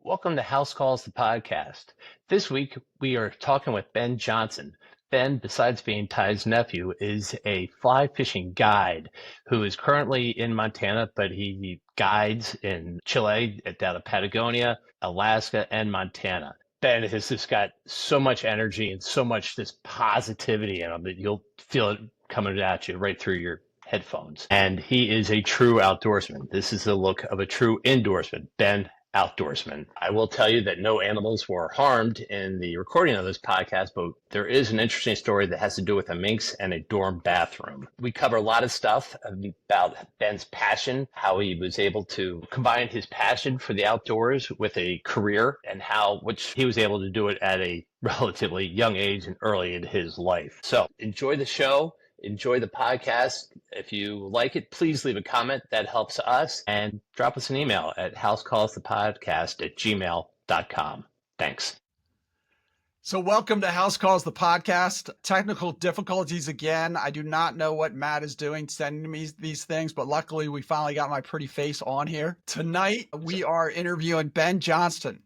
Welcome to House Calls, the podcast. This week, we are talking with Ben Johnston. Ben, besides being Ty's nephew, is a fly fishing guide who is currently in Montana, but he guides in Chile, down to Patagonia, Alaska, and Montana. Ben has just got so much energy and so much this positivity in him that you'll feel it coming at you right through your headphones. And he is a true outdoorsman. This is the look of a true indoorsman. Ben, outdoorsman. I will tell you that no animals were harmed in the recording of this podcast, but there is an interesting story that has to do with a minx and a dorm bathroom. We cover a lot of stuff about Ben's passion, how he was able to combine his passion for the outdoors with a career, and which he was able to do it at a relatively young age and early in his life. So enjoy the show. Enjoy the podcast. If you like it, please leave a comment. That helps us. And drop us an email at housecallsthepodcast@gmail.com. Thanks. So welcome to House Calls, the podcast. Technical difficulties again. I do not know what Matt is doing, sending me these things, but luckily we finally got my pretty face on here. Tonight, we are interviewing Ben Johnston,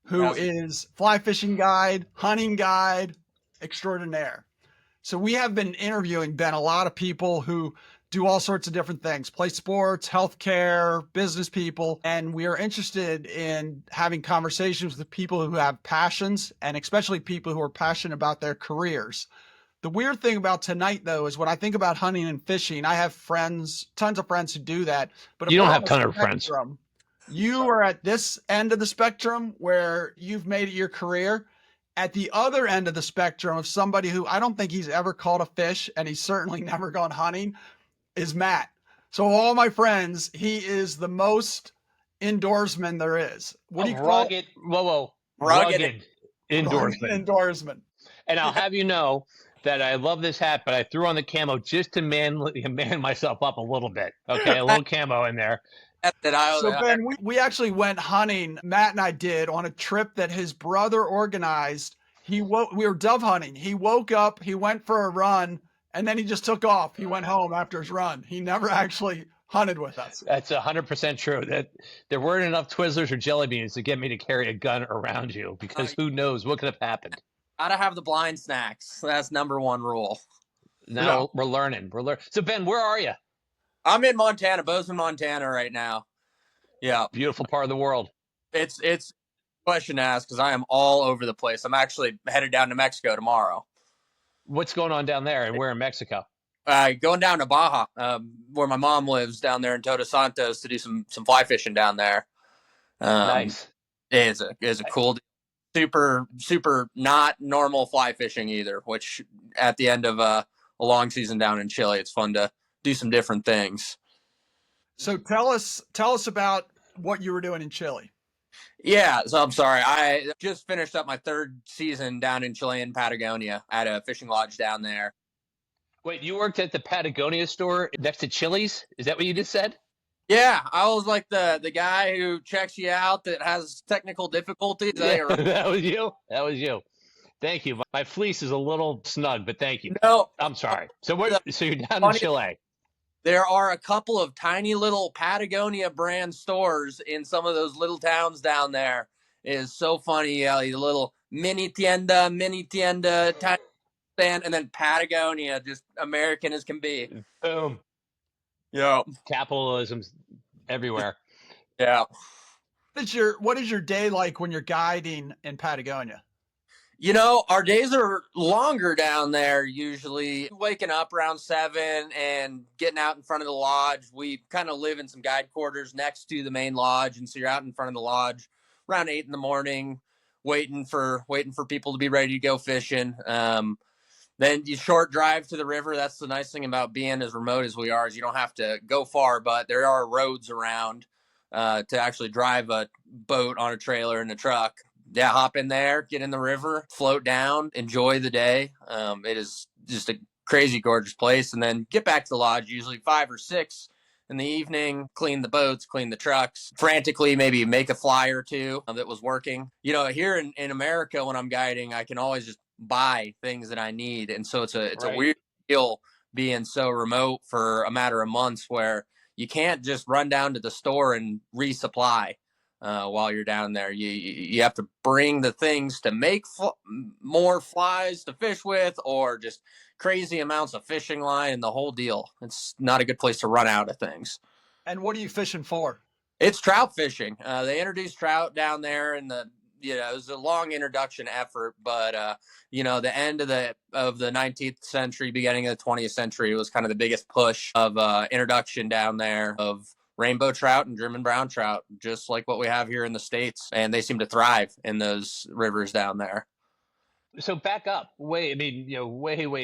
who is fly fishing guide, hunting guide extraordinaire. So we have been interviewing, Ben, a lot of people who do all sorts of different things, play sports, healthcare, business people. And we are interested in having conversations with people who have passions, and especially people who are passionate about their careers. The weird thing about tonight, though, is when I think about hunting and fishing, I have friends, tons of friends who do that. But you don't have a ton of friends. You are at this end of the spectrum where you've made it your career. At the other end of the spectrum of somebody who I don't think he's ever caught a fish, and he's certainly never gone hunting, is Matt. So all my friends, he is the most indoorsman there is. What do you call it? Rugged indoorsman. Indoorsman. And I'll have you know that I love this hat, but I threw on the camo just to man myself up a little bit. Okay, a little camo in there. So Ben, we actually went hunting, Matt and I did, on a trip that his brother organized. We were dove hunting. He woke up, he went for a run, and then he just took off. He went home after his run. He never actually hunted with us. That's 100% true. That there weren't enough Twizzlers or jelly beans to get me to carry a gun around you, because who knows what could have happened. Gotta have the blind snacks. That's number one rule. No, we're learning. So Ben, where are you? I'm in Montana, Bozeman, Montana right now. Yeah. Beautiful part of the world. It's a question to ask because I am all over the place. I'm actually headed down to Mexico tomorrow. What's going on down there, and where in Mexico? Going down to Baja, where my mom lives, down there in Todos Santos, to do some fly fishing down there. Nice. It is a cool, super not normal fly fishing either, which at the end of a long season down in Chile, it's fun to do some different things. So tell us about what you were doing in Chile. Yeah, so I'm sorry. I just finished up my third season down in Chile in Patagonia at a fishing lodge down there. Wait, you worked at the Patagonia store next to Chili's? Is that what you just said? Yeah, I was like the guy who checks you out that has technical difficulties. Yeah, that was you. Thank you. My fleece is a little snug, but thank you. No, I'm sorry. So you're down in Chile. There are a couple of tiny little Patagonia brand stores in some of those little towns down there. It is so funny. Yeah, the little mini tienda, tiny stand, and then Patagonia, just American as can be. Boom. Yeah. Capitalism's everywhere. Yeah. What is your day like when you're guiding in Patagonia? You know, our days are longer down there, usually waking up around 7 and getting out in front of the lodge. We kind of live in some guide quarters next to the main lodge. And so you're out in front of the lodge around 8 in the morning, waiting for people to be ready to go fishing. Then you short drive to the river. That's the nice thing about being as remote as we are, is you don't have to go far, but there are roads around to actually drive a boat on a trailer and a truck. Yeah, hop in there, get in the river, float down, enjoy the day. It is just a crazy, gorgeous place. And then get back to the lodge, usually 5 or 6 in the evening, clean the boats, clean the trucks, frantically maybe make a fly or two that was working. You know, here in America, when I'm guiding, I can always just buy things that I need. And so it's a weird deal being so remote for a matter of months, where you can't just run down to the store and resupply. while you're down there. You have to bring the things to make more flies to fish with, or just crazy amounts of fishing line and the whole deal. It's not a good place to run out of things. And what are you fishing for? It's trout fishing. They introduced trout down there, and it was a long introduction effort, but the end of the 19th century, beginning of the 20th century was kind of the biggest push of introduction down there of rainbow trout and German brown trout, just like what we have here in the States, and they seem to thrive in those rivers down there. So back up, way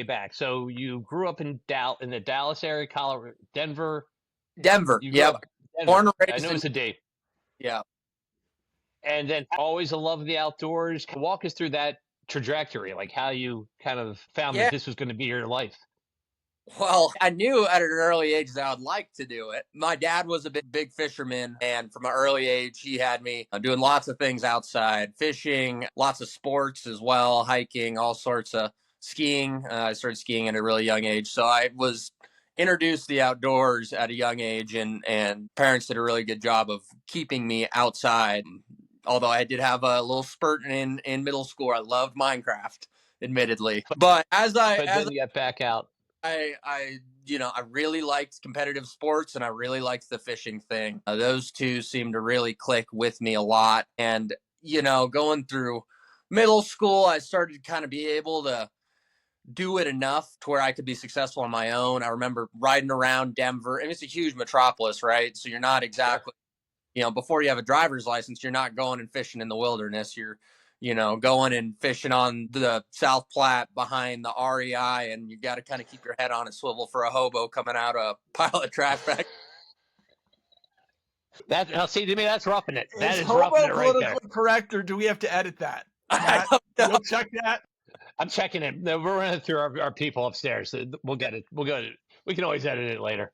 back. So you grew up in the Dallas area, Colorado, Denver. Denver, yep. Born and raised. I know it's a date. Yeah. And then always a love of the outdoors. Walk us through that trajectory, like how you kind of found that this was going to be your life. Well, I knew at an early age that I would like to do it. My dad was a big fisherman, and from an early age, he had me doing lots of things outside, fishing, lots of sports as well, hiking, all sorts of skiing. I started skiing at a really young age, so I was introduced to the outdoors at a young age, and parents did a really good job of keeping me outside. Although I did have a little spurt in middle school, I loved Minecraft, admittedly. But then you got back out. I really liked competitive sports, and I really liked the fishing thing. Those two seemed to really click with me a lot. And, going through middle school, I started to kind of be able to do it enough to where I could be successful on my own. I remember riding around Denver, and it's a huge metropolis, right? So you're not exactly, before you have a driver's license, you're not going and fishing in the wilderness. You're, going and fishing on the South Platte behind the REI, and you got to kind of keep your head on a swivel for a hobo coming out of a pile of trash bags. See, to me, that's roughing it. That is roughing it right there. Politically correct, or do we have to edit that? Matt, you'll check that. I'm checking it. We're running through our people upstairs. We'll get it. We'll get it. We can always edit it later.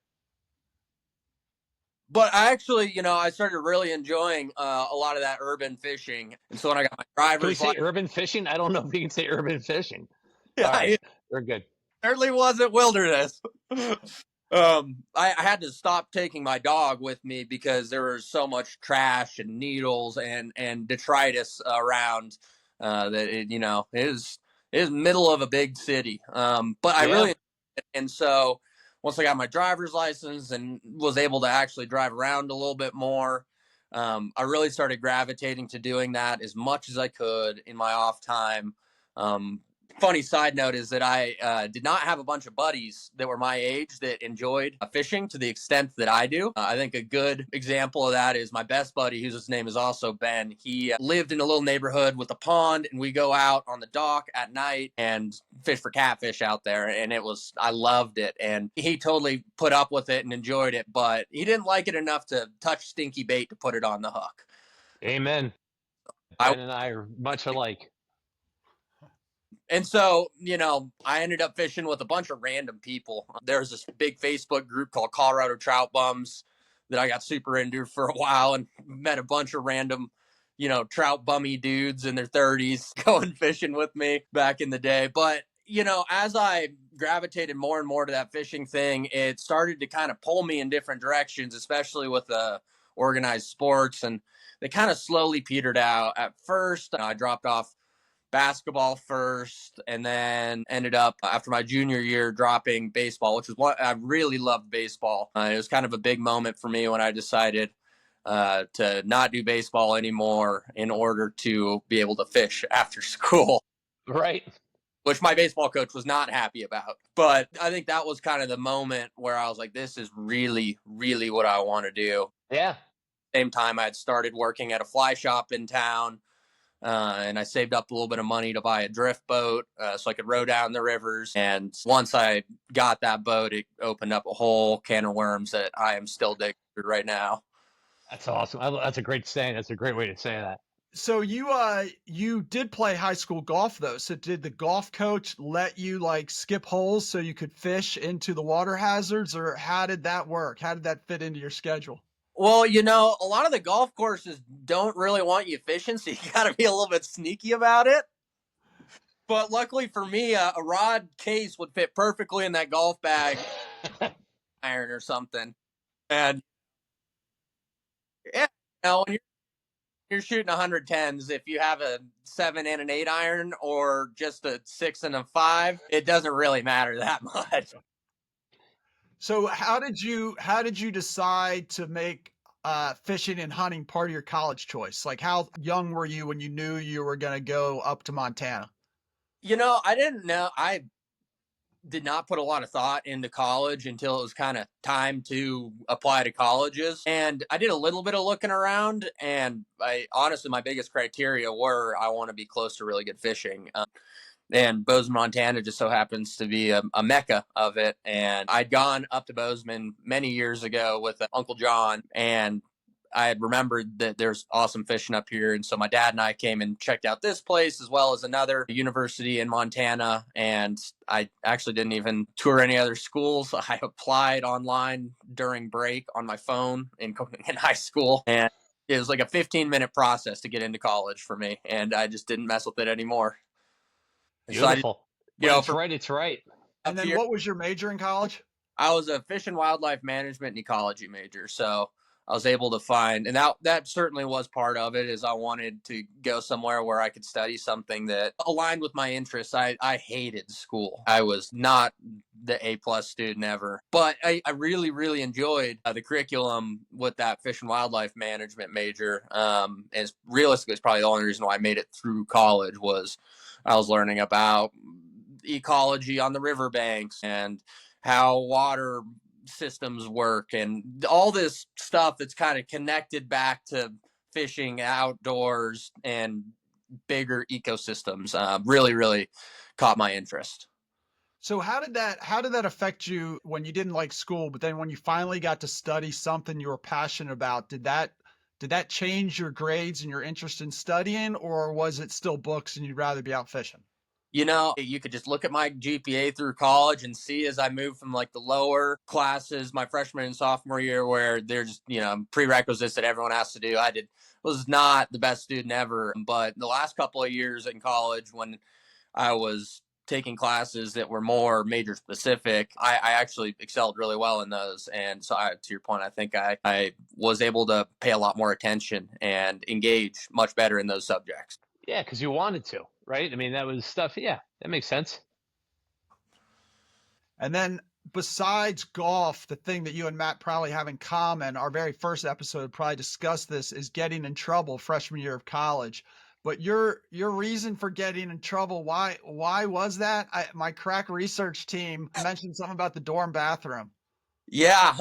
But I actually, I started really enjoying a lot of that urban fishing. And so when I got my driver's license. Can we say urban fishing? I don't know if we can say urban fishing. Yeah, all right. We're good. Certainly wasn't wilderness. I had to stop taking my dog with me because there was so much trash and needles and detritus around that it is middle of a big city. But I really, and so once I got my driver's license and was able to actually drive around a little bit more, I really started gravitating to doing that as much as I could in my off time. Funny side note is that I did not have a bunch of buddies that were my age that enjoyed fishing to the extent that I do. I think a good example of that is my best buddy, whose name is also Ben. He lived in a little neighborhood with a pond, and we go out on the dock at night and fish for catfish out there. And I loved it. And he totally put up with it and enjoyed it, but he didn't like it enough to touch stinky bait to put it on the hook. Amen. Ben and I are much alike. And so, I ended up fishing with a bunch of random people. There's this big Facebook group called Colorado Trout Bums that I got super into for a while, and met a bunch of random, trout bummy dudes in their 30s going fishing with me back in the day. But, as I gravitated more and more to that fishing thing, it started to kind of pull me in different directions, especially with organized sports. And they kind of slowly petered out. At first, I dropped off basketball first, and then ended up after my junior year dropping baseball, which is what I really loved baseball. It was kind of a big moment for me when I decided to not do baseball anymore in order to be able to fish after school. Right. Which my baseball coach was not happy about. But I think that was kind of the moment where I was like, this is really, really what I want to do. Yeah. Same time I had started working at a fly shop in town. And I saved up a little bit of money to buy a drift boat so I could row down the rivers. And once I got that boat, it opened up a whole can of worms that I am still digging through right now. That's awesome. That's a great saying. That's a great way to say that. So you did play high school golf though. So did the golf coach let you skip holes so you could fish into the water hazards, or how did that work? How did that fit into your schedule? Well, a lot of the golf courses don't really want you fishing, so you got to be a little bit sneaky about it. But luckily for me, a rod case would fit perfectly in that golf bag, iron or something. And yeah, when you're you're shooting 110s. If you have a 7 and an 8 iron or just a 6 and a 5, it doesn't really matter that much. So how did you decide to make fishing and hunting part of your college choice? Like, how young were you when you knew you were going to go up to Montana? I didn't know. I did not put a lot of thought into college until it was kind of time to apply to colleges. And I did a little bit of looking around, and I honestly, my biggest criteria were I want to be close to really good fishing. And Bozeman, Montana just so happens to be a mecca of it. And I'd gone up to Bozeman many years ago with Uncle John, and I had remembered that there's awesome fishing up here. And so my dad and I came and checked out this place as well as another university in Montana. And I actually didn't even tour any other schools. I applied online during break on my phone in high school. And it was like a 15-minute process to get into college for me. And I just didn't mess with it anymore. Beautiful. So it's right. It's right. And then what was your major in college? I was a fish and wildlife management and ecology major. So I was able to find, and that certainly was part of it, is I wanted to go somewhere where I could study something that aligned with my interests. I hated school. I was not the A+ student ever, but I really, really enjoyed the curriculum with that fish and wildlife management major. And realistically, it's probably the only reason why I made it through college was I was learning about ecology on the riverbanks and how water systems work and all this stuff that's kind of connected back to fishing, outdoors, and bigger ecosystems. Really, really caught my interest. So how did that affect you when you didn't like school, but then when you finally got to study something you were passionate about? Did that change your grades and your interest in studying, or was it still books and you'd rather be out fishing? You could just look at my GPA through college and see as I moved from like the lower classes, my freshman and sophomore year, where there's, prerequisites that everyone has to do. Was not the best student ever. But the last couple of years in college, when I was taking classes that were more major specific, I actually excelled really well in those. And so to your point, I think I was able to pay a lot more attention and engage much better in those subjects. Yeah, because you wanted to, right? I mean, that was stuff. Yeah, that makes sense. And then besides golf, the thing that you and Matt probably have in common, our very first episode probably discussed this, is getting in trouble freshman year of college. But your reason for getting in trouble, why was that? My crack research team mentioned something about the dorm bathroom. Yeah.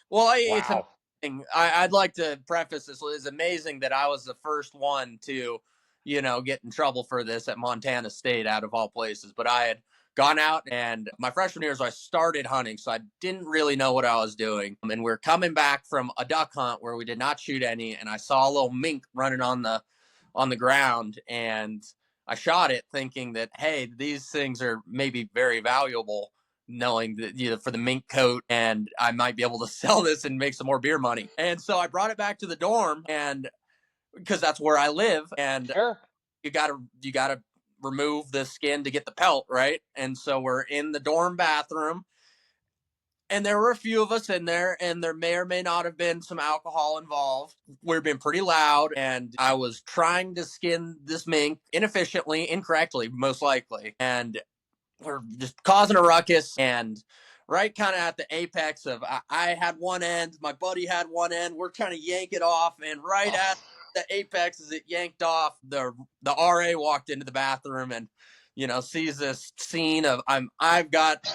Well, it's Wow. amazing. I'd like to preface this. It's amazing that I was the first one to, get in trouble for this at Montana State, out of all places. But I had gone out, and my freshman year, so I started hunting, so I didn't really know what I was doing. And we're coming back from a duck hunt where we did not shoot any, and I saw a little mink running on the ground, and I shot it thinking that, hey, these things are maybe very valuable, knowing that for the mink coat, and I might be able to sell this and make some more beer money. And so I brought it back to the dorm, and because that's where I live, and Sure. you gotta remove the skin to get the pelt, right? And so we're in the dorm bathroom, and there were a few of us in there, and there may or may not have been some alcohol involved. We've been pretty loud, and I was trying to skin this mink inefficiently, incorrectly, most likely. And we're just causing a ruckus, and right kind of at the apex of, I had one end, my buddy had one end, we're trying to yank it off, and right at the apex as it yanked off, the RA walked into the bathroom and sees this scene of I've got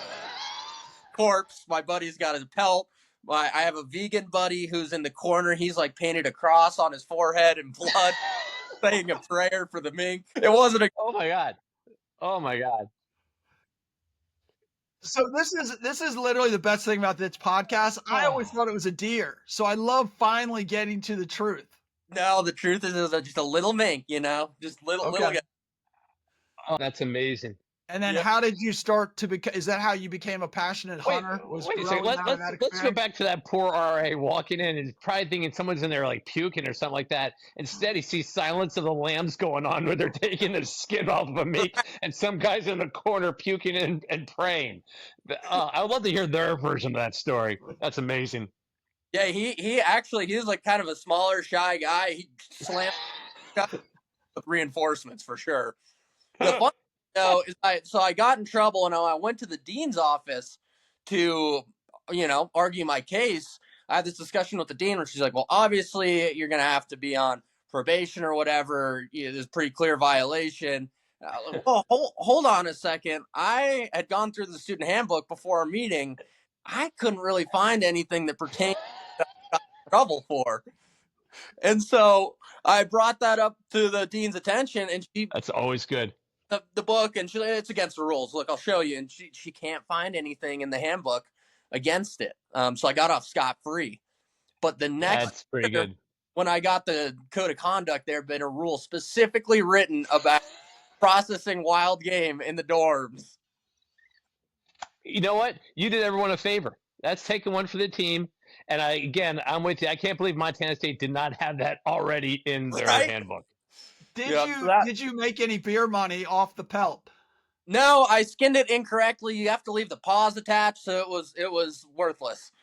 corpse, my buddy's got his pelt, I have a vegan buddy who's in the corner, he's like painted a cross on his forehead in blood saying a prayer for the mink. It wasn't Oh my God. Oh my God. So this is literally the best thing about this podcast. I always thought it was a deer, so I love finally getting to the truth. No, the truth is just a little mink, just little. Okay. Oh, that's amazing. And then how did you start to become, is that how you became a passionate hunter? Wait a second. Let's go back to that poor RA walking in and probably thinking someone's in there like puking or something like that. Instead, he sees Silence of the Lambs going on where they're taking the skin off of a mink and some guy's in the corner puking and praying. I would love to hear their version of that story. That's amazing. Yeah, he actually, he was like kind of a smaller, shy guy. He slammed with reinforcements for sure. The fun thing, though, is I got in trouble and I went to the dean's office to, argue my case. I had this discussion with the dean where she's like, well, obviously you're going to have to be on probation or whatever. There's a pretty clear violation. Well, hold on a second. I had gone through the student handbook before our meeting. I couldn't really find anything that pertained to trouble for. And so I brought that up to the dean's attention, and she That's always good. the book, and it's against the rules. Look, I'll show you. And she can't find anything in the handbook against it. So I got off scot-free. But the next That's pretty year, good. when I got the code of conduct, there had been a rule specifically written about processing wild game in the dorms. You know what? You did everyone a favor. That's taking one for the team. And I'm with you. I can't believe Montana State did not have that already in their Right? handbook. Did you make any beer money off the pelt? No, I skinned it incorrectly. You have to leave the paws attached, so it was worthless.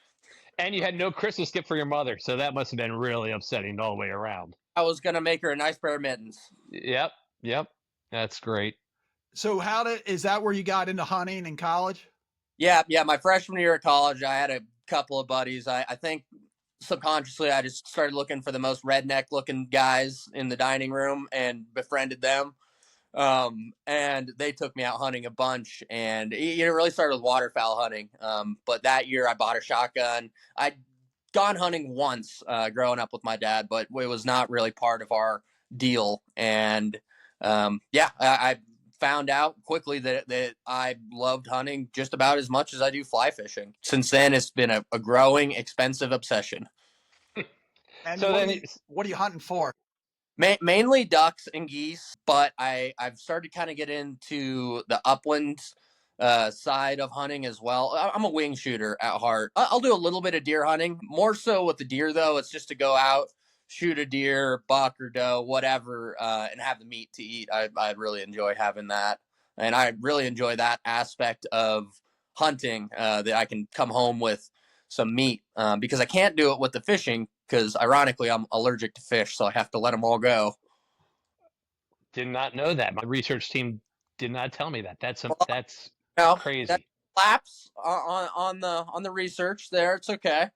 And you had no Christmas gift for your mother, so that must have been really upsetting all the way around. I was gonna make her a nice pair of mittens. Yep. That's great. So is that where you got into hunting in college? Yeah. My freshman year of college, I had a couple of buddies. I think subconsciously I just started looking for the most redneck looking guys in the dining room and befriended them. And they took me out hunting a bunch, and it really started with waterfowl hunting. But that year I bought a shotgun. I'd gone hunting once, growing up with my dad, but it was not really part of our deal. And, I found out quickly that I loved hunting just about as much as I do fly fishing. Since then, it's been a growing, expensive obsession. And So what are you hunting for? Mainly ducks and geese, but I've started to kind of get into the upland side of hunting as well. I'm a wing shooter at heart. I'll do a little bit of deer hunting, more so with the deer though. It's just to go out, shoot a deer, buck or doe, whatever, and have the meat to eat. I really enjoy having that, and I really enjoy that aspect of hunting, that I can come home with some meat, because I can't do it with the fishing because ironically I'm allergic to fish, so I have to let them all go. did not know that. My research team did not tell me that. That's That crazy. lapse on the research there. It's okay.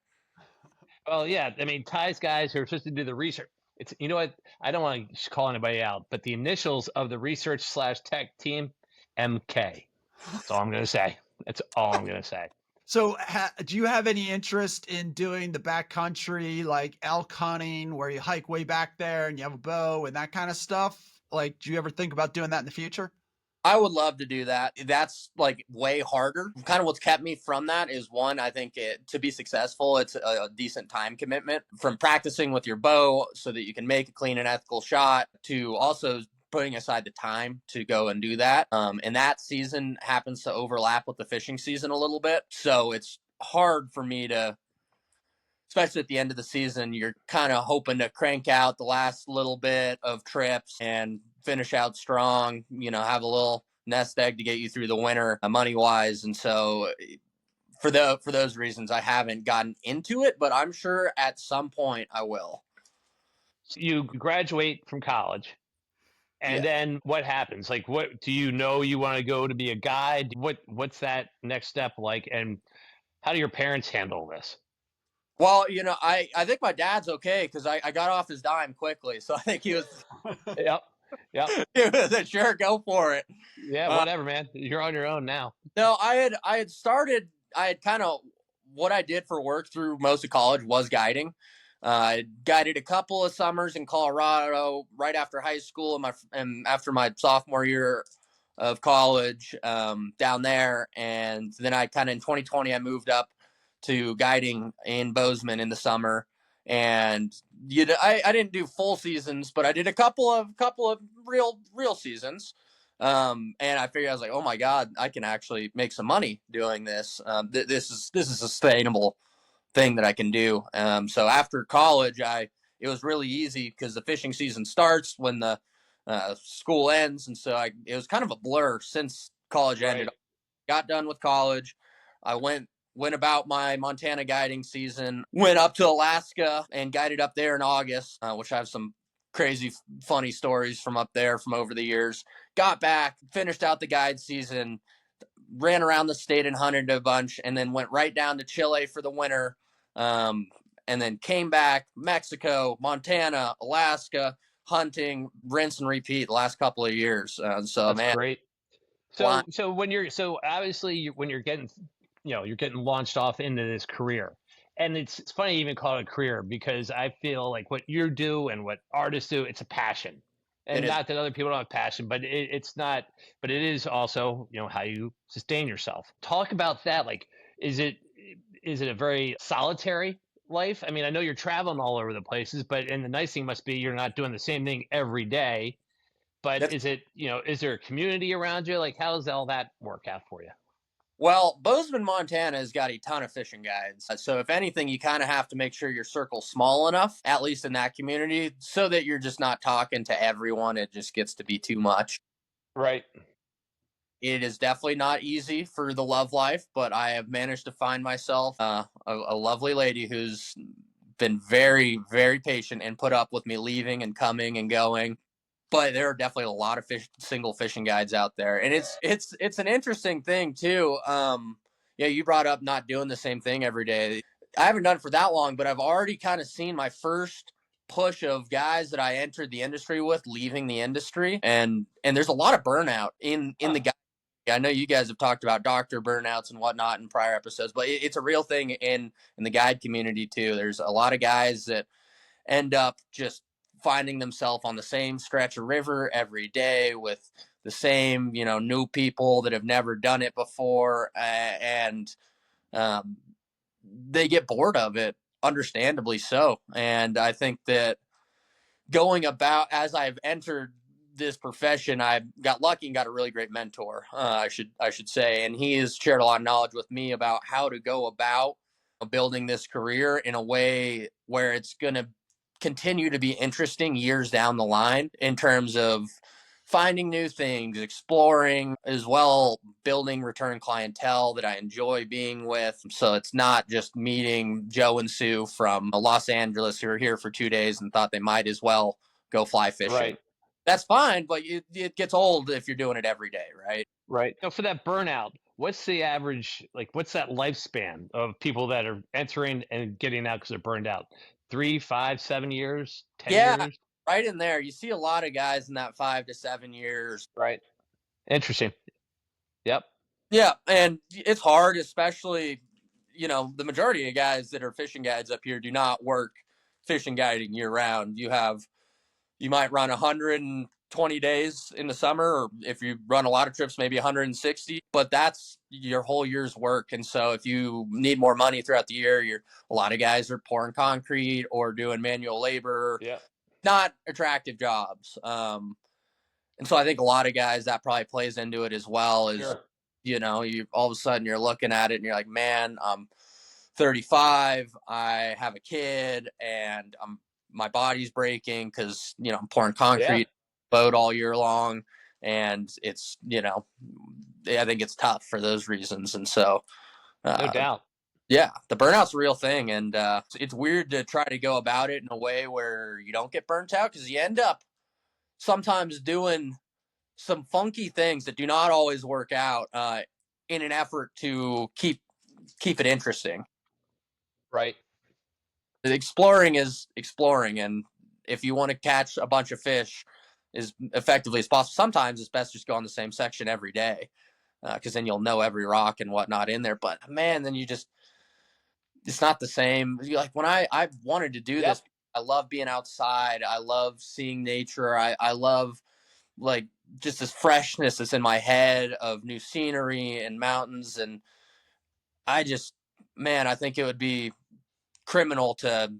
Well, yeah. I mean, Ty's guys who are supposed to do the research. It's you know what? I don't want to call anybody out, but the initials of the research/tech team, MK. That's all I'm going to say. That's all I'm going to say. So do you have any interest in doing the backcountry, like elk hunting, where you hike way back there and you have a bow and that kind of stuff? Like, do you ever think about doing that in the future? I would love to do that. That's like way harder. Kind of what's kept me from that is one, I think to be successful, it's a decent time commitment from practicing with your bow so that you can make a clean and ethical shot to also putting aside the time to go and do that. And that season happens to overlap with the fishing season a little bit. So it's hard for me to, especially at the end of the season, you're kind of hoping to crank out the last little bit of trips and finish out strong, have a little nest egg to get you through the winter, money wise. And so for those reasons, I haven't gotten into it, but I'm sure at some point I will. So you graduate from college, and then what happens? Like, what do you know you want to go to be a guide? What's that next step like? And how do your parents handle this? Well, I think my dad's okay because I got off his dime quickly. So I think he was, Yep. he was like, sure, go for it. Yeah, whatever, man. You're on your own now. No, I had kind of, what I did for work through most of college was guiding. I guided a couple of summers in Colorado right after high school and after my sophomore year of college, down there. And then I kind of in 2020, I moved up to guiding in Bozeman in the summer. And I didn't do full seasons, but I did a couple of real seasons. And I figured, I was like, oh my God, I can actually make some money doing this. This is a sustainable thing that I can do. So after college, it was really easy because the fishing season starts when the school ends. And so it was kind of a blur since college ended. Right. Got done with college. I went went about my Montana guiding season, went up to Alaska and guided up there in August, which I have some crazy funny stories from up there from over the years. Got back, finished out the guide season, ran around the state and hunted a bunch, and then went right down to Chile for the winter. And then came back, Mexico, Montana, Alaska, hunting, rinse and repeat the last couple of years. So That's man, great. flying. So when you're so obviously when you're getting you're getting launched off into this career, and it's funny to even call it a career because I feel like what you do and what artists do, it's a passion, It and is. not that other people don't have passion, but it's not, but it is also how you sustain yourself. Talk about that. Like, is it is it a very solitary life? I mean, I know you're traveling all over the places, but and the nice thing must be you're not doing the same thing every day. But That's is it, is there a community around you? Like, how does all that work out for you? Well, Bozeman, Montana has got a ton of fishing guides. So if anything, you kind of have to make sure your circle's small enough, at least in that community, so that you're just not talking to everyone. It just gets to be too much. Right. It is definitely not easy for the love life, but I have managed to find myself a lovely lady who's been very, very patient and put up with me leaving and coming and going. But there are definitely a lot of single fishing guides out there, and it's an interesting thing too. Yeah, you brought up not doing the same thing every day. I haven't done it for that long, but I've already kind of seen my first push of guys that I entered the industry with leaving the industry, and there's a lot of burnout in the guy. I know you guys have talked about doctor burnouts and whatnot in prior episodes, but it's a real thing in the guide community too. There's a lot of guys that end up just finding themselves on the same stretch of river every day with the same, new people that have never done it before. And they get bored of it, understandably so. And I think that going about as I've entered this profession, I got lucky and got a really great mentor. I should say, and he has shared a lot of knowledge with me about how to go about building this career in a way where it's going to continue to be interesting years down the line in terms of finding new things, exploring, as well building return clientele that I enjoy being with. So it's not just meeting Joe and Sue from Los Angeles who are here for 2 days and thought they might as well go fly fishing. Right. That's fine, but it gets old if you're doing it every day, right? Right. So for that burnout, what's the average, like, what's that lifespan of people that are entering and getting out because they're burned out? 3, 5, 7 years, 10 Yeah, years? right in there. You see a lot of guys in that 5 to 7 years. Right. Interesting. Yep. Yeah, and it's hard, especially, the majority of guys that are fishing guides up here do not work fishing guiding year round. You might run 120 days in the summer, or if you run a lot of trips, maybe 160, but that's your whole year's work. And so if you need more money throughout the year, a lot of guys are pouring concrete or doing manual labor, Yeah. not attractive jobs. And so I think a lot of guys that probably plays into it as well as, Sure. you all of a sudden you're looking at it and you're like, man, I'm 35, I have a kid, and my body's breaking because, I'm pouring Yeah. concrete boat all year long. And it's, I think it's tough for those reasons. And so, No uh, doubt. yeah, the burnout's a real thing. And it's weird to try to go about it in a way where you don't get burnt out because you end up sometimes doing some funky things that do not always work out in an effort to keep it interesting. Right. Exploring is exploring, and if you want to catch a bunch of fish as effectively as possible, sometimes it's best just go on the same section every day because then you'll know every rock and whatnot in there. But man, then it's not the same. Like when I wanted to do Yep. this, I love being outside. I love seeing nature. I love like just this freshness that's in my head of new scenery and mountains. And I just, man, I think it would be criminal to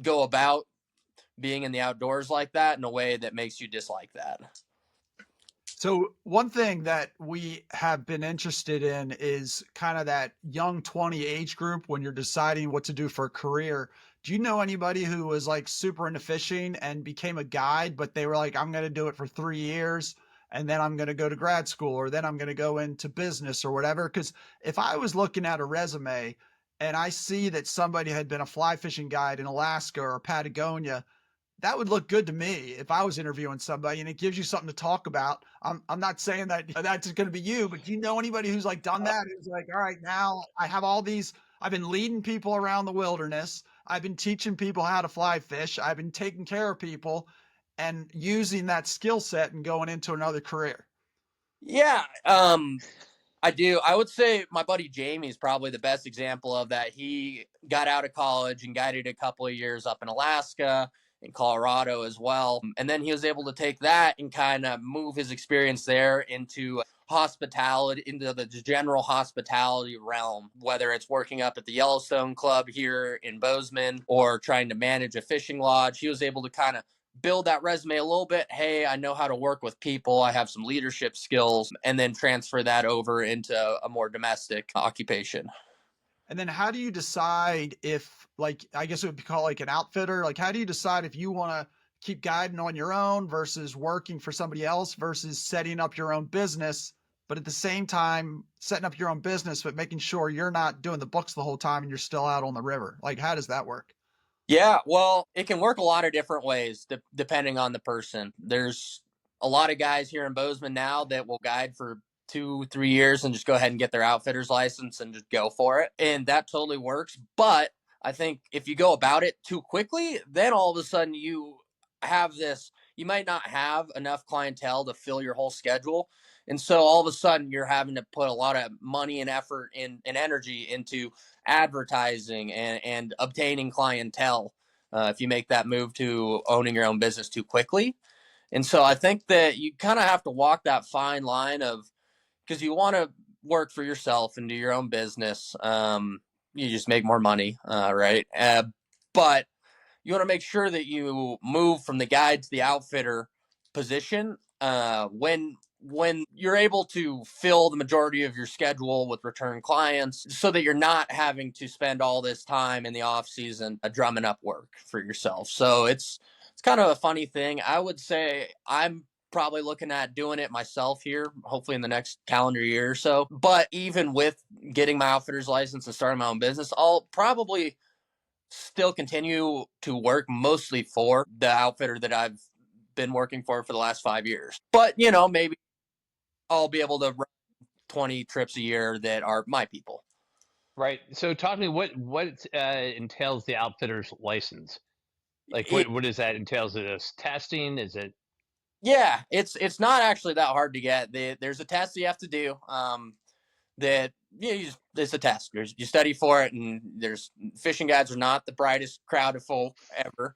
go about being in the outdoors like that in a way that makes you dislike that. So one thing that we have been interested in is kind of that young 20 age group when you're deciding what to do for a career. Do you know anybody who was like super into fishing and became a guide, but they were like, I'm going to do it for 3 years and then I'm going to go to grad school, or then I'm going to go into business or whatever. Because if I was looking at a resume and I see that somebody had been a fly fishing guide in Alaska or Patagonia, that would look good to me if I was interviewing somebody, and it gives you something to talk about. I'm not saying that that's going to be you, but do you know anybody who's like done that? Who's like, all right, now I have all these, I've been leading people around the wilderness. I've been teaching people how to fly fish. I've been taking care of people and using that skill set and going into another career. Yeah, I do. I would say my buddy Jamie is probably the best example of that. He got out of college and guided a couple of years up in Alaska, in Colorado as well. And then he was able to take that and kind of move his experience there into hospitality, into the general hospitality realm, whether it's working up at the Yellowstone Club here in Bozeman or trying to manage a fishing lodge. He was able to kind of build that resume a little bit. Hey, I know how to work with people. I have some leadership skills, and then transfer that over into a more domestic occupation. And then how do you decide if, like, I guess it would be called like an outfitter? Like, how do you decide if you want to keep guiding on your own versus working for somebody else versus setting up your own business, but at the same time, setting up your own business, but making sure you're not doing the books the whole time and you're still out on the river? Like, how does that work? Yeah, well, it can work a lot of different ways depending on the person. There's a lot of guys here in Bozeman now that will guide for 2, 3 years and just go ahead and get their outfitter's license and just go for it. And that totally works. But I think if you go about it too quickly, then all of a sudden you have this, you might not have enough clientele to fill your whole schedule. And so all of a sudden you're having to put a lot of money and effort and energy into advertising and obtaining clientele if you make that move to owning your own business too quickly. And so I think that you kind of have to walk that fine line of, because you want to work for yourself and do your own business. You just make more money, right? But you want to make sure that you move from the guide to the outfitter position when you're able to fill the majority of your schedule with return clients, so that you're not having to spend all this time in the off season drumming up work for yourself. So it's kind of a funny thing. I would say I'm probably looking at doing it myself here, hopefully in the next calendar year or so. But even with getting my outfitter's license and starting my own business, I'll probably still continue to work mostly for the outfitter that I've been working for the last 5 years. But, maybe I'll be able to run 20 trips a year that are my people. Right. So talk to me, what entails the outfitter's license? Like It, what does that entails? Is it testing? Is it yeah, it's not actually that hard to get. There's a test you have to do. That it's a test. You study for it, and there's fishing guides are not the brightest crowd of folk ever.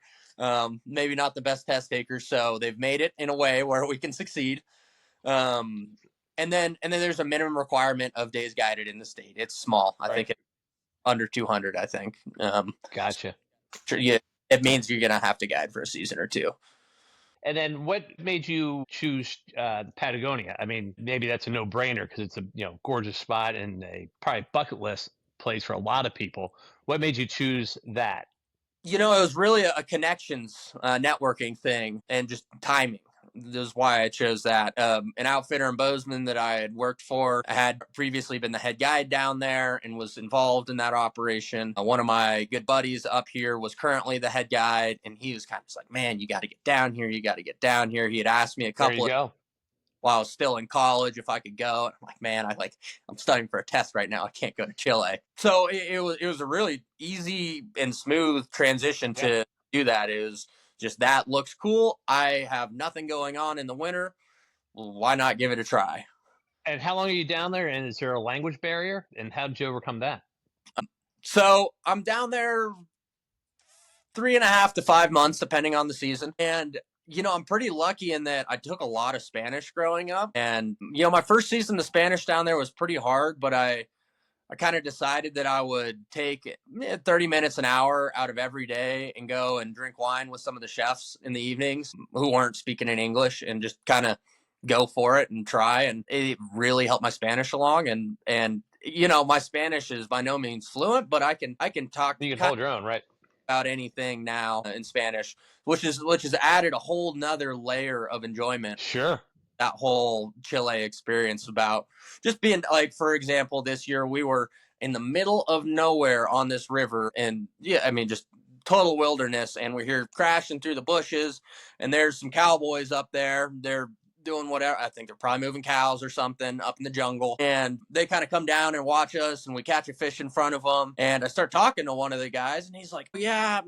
Maybe not the best test takers, so they've made it in a way where we can succeed. And then there's a minimum requirement of days guided in the state. It's small. I right? think it's under 200. I think. Gotcha. Yeah, it means you're gonna have to guide for a season or two. And then what made you choose Patagonia? I mean, maybe that's a no-brainer because it's a gorgeous spot and a probably bucket list place for a lot of people. What made you choose that? It was really a connections networking thing and just timing. This is why I chose that. An outfitter in Bozeman that I had worked for, I had previously been the head guide down there and was involved in that operation. One of my good buddies up here was currently the head guide, and he was kind of just like, man, you got to get down here. You got to get down here. He had asked me a There you couple of go. while I was still in college if I could go. I'm like, man, I'm studying for a test right now. I can't go to Chile. So it was a really easy and smooth transition Yeah. to do that. It was just, that looks cool. I have nothing going on in the winter. Well, why not give it a try? And how long are you down there? And is there a language barrier? And how did you overcome that? So I'm down there 3.5 to 5 months, depending on the season. And I'm pretty lucky in that I took a lot of Spanish growing up. And, my first season, the Spanish down there was pretty hard, but I kind of decided that I would take 30 minutes, an hour out of every day and go and drink wine with some of the chefs in the evenings who weren't speaking in English, and just kind of go for it and try. And it really helped my Spanish along. And my Spanish is by no means fluent, but I can talk You can hold your own, right? about anything now in Spanish, which has added a whole nother layer of enjoyment. Sure. that whole Chile experience about just being like, for example, this year we were in the middle of nowhere on this river, and yeah, I mean, just total wilderness, and we're here crashing through the bushes, and there's some cowboys up there. They're doing whatever. I think they're probably moving cows or something up in the jungle. And they kind of come down and watch us, and we catch a fish in front of them. And I start talking to one of the guys, and he's like, yeah,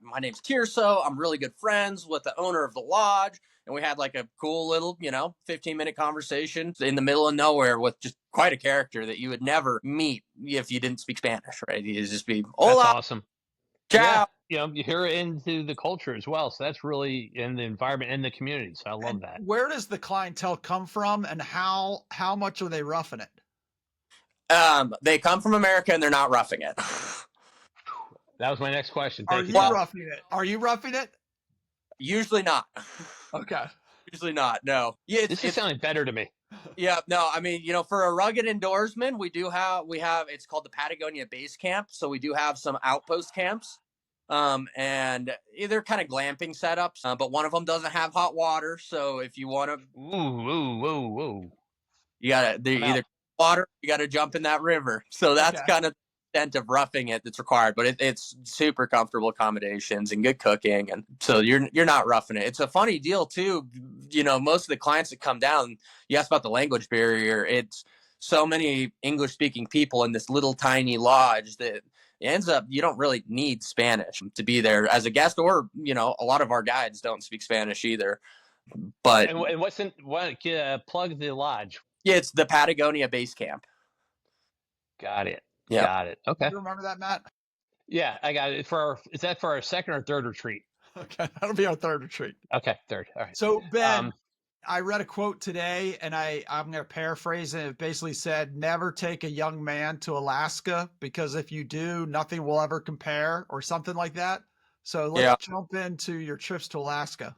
my name's Tirso. I'm really good friends with the owner of the lodge. And we had like a cool little, 15-minute conversation in the middle of nowhere with just quite a character that you would never meet if you didn't speak Spanish, right? You'd just be, hola. That's awesome. Ciao. Yeah, you hear into the culture as well. So that's really in the environment, in the community. So I love that. Where does the clientele come from, and how much are they roughing it? They come from America, and they're not roughing it. That was my next question. Are you roughing it? Are you roughing it? Usually not. Okay. Usually not. No. Yeah, this is sounding better to me. Yeah, no, I mean, for a rugged outdoorsman, we have it's called the Patagonia Base Camp. So we do have some outpost camps. And they're kind of glamping setups, but one of them doesn't have hot water. So if you want to, you gotta either water, you gotta jump in that river. So that's kind of the extent of roughing it that's required. But it's super comfortable accommodations and good cooking, and so you're not roughing it. It's a funny deal too. Most of the clients that come down, you ask about the language barrier. It's so many English speaking people in this little tiny lodge that it ends up you don't really need Spanish to be there as a guest, or a lot of our guides don't speak Spanish either. But and plug the lodge. Yeah, it's the Patagonia Base Camp. Got it. Yeah. Got it. Okay. You remember that, Matt? Yeah, I got it. Is that for our second or third retreat? Okay, that'll be our third retreat. Okay, third. All right. So Ben, I read a quote today, and I'm going to paraphrase it. It basically said, never take a young man to Alaska, because if you do, nothing will ever compare, or something like that. So let's jump into your trips to Alaska.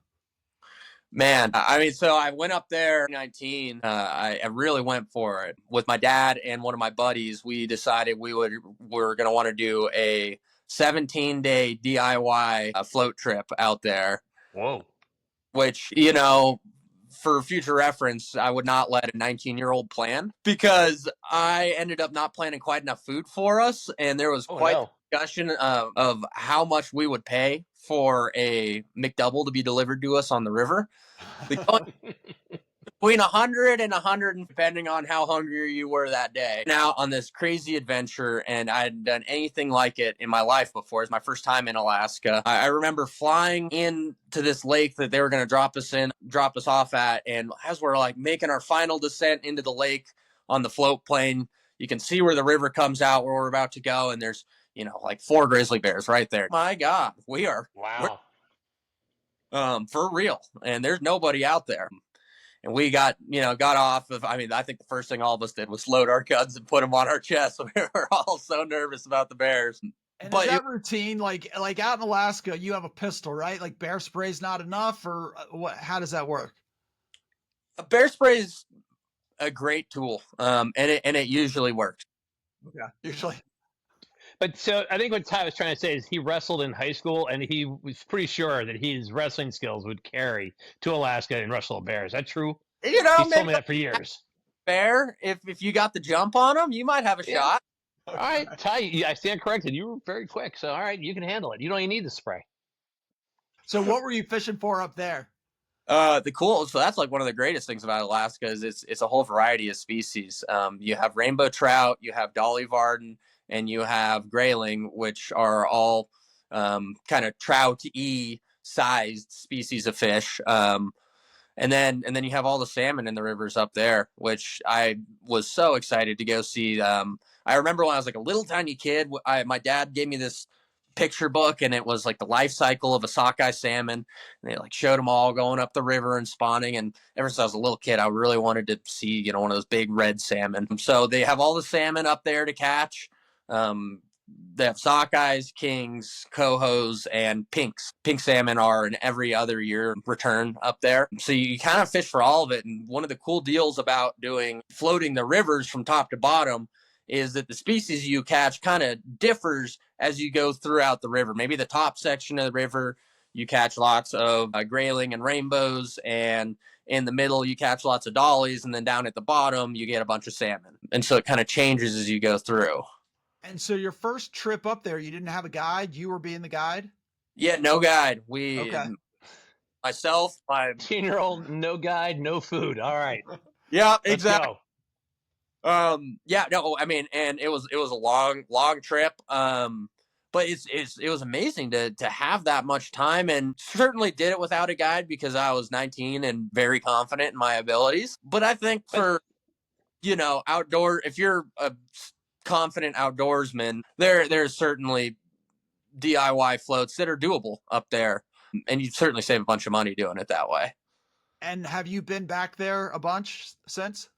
Man, I mean, so I went up there in 2019. I really went for it with my dad and one of my buddies. We decided we were going to want to do a 17-day DIY float trip out there. Whoa. Which, for future reference, I would not let a 19-year-old plan, because I ended up not planning quite enough food for us. And there was quite a discussion of how much we would pay for a McDouble to be delivered to us on the river. Between 100 and 100, depending on how hungry you were that day. Now on this crazy adventure, and I hadn't done anything like it in my life before. It's my first time in Alaska. I remember flying into this lake that they were going to drop us off at, and as we're like making our final descent into the lake on the float plane, you can see where the river comes out where we're about to go, and there's like 4 grizzly bears right there. My God, we're for real, and there's nobody out there. And we got off of, I think the first thing all of us did was load our guns and put them on our chest. We were all so nervous about the bears. And is that routine, like out in Alaska, you have a pistol, right? Like bear spray's not enough, or what? How does that work? A bear spray is a great tool, and it usually works. Yeah, usually. But so I think what Ty was trying to say is he wrestled in high school, and he was pretty sure that his wrestling skills would carry to Alaska and wrestle a bear. Is that true? He's told me that for years. Bear, if you got the jump on him, you might have a shot. All right, Ty, I stand corrected. You were very quick, so all right, you can handle it. You don't even need the spray. So what were you fishing for up there? So that's like one of the greatest things about Alaska is it's a whole variety of species. You have rainbow trout, you have dolly varden, and you have grayling, which are all kind of trout-y sized species of fish. And then you have all the salmon in the rivers up there, which I was so excited to go see. I remember when I was like a little tiny kid, my dad gave me this picture book, and it was like the life cycle of a sockeye salmon. And they like showed them all going up the river and spawning. And ever since I was a little kid, I really wanted to see, one of those big red salmon. So they have all the salmon up there to catch. They have sockeyes, kings, cohos, and pinks. Pink salmon are an every other year return up there. So you kind of fish for all of it. And one of the cool deals about floating the rivers from top to bottom is that the species you catch kind of differs as you go throughout the river. Maybe the top section of the river, you catch lots of grayling and rainbows, and in the middle you catch lots of dollies, and then down at the bottom you get a bunch of salmon. And so it kind of changes as you go through. And so your first trip up there, you didn't have a guide. You were being the guide. Yeah, no guide. Okay. Myself, my 10-year-old, no guide, no food. All right, yeah, let's exactly. go. Yeah, no, I mean, and it was a long trip. But it was amazing to have that much time, and certainly did it without a guide because I was 19 and very confident in my abilities. But I think for, outdoor, if you're a confident outdoorsman, there's certainly DIY floats that are doable up there, and you certainly save a bunch of money doing it that way. And have you been back there a bunch since?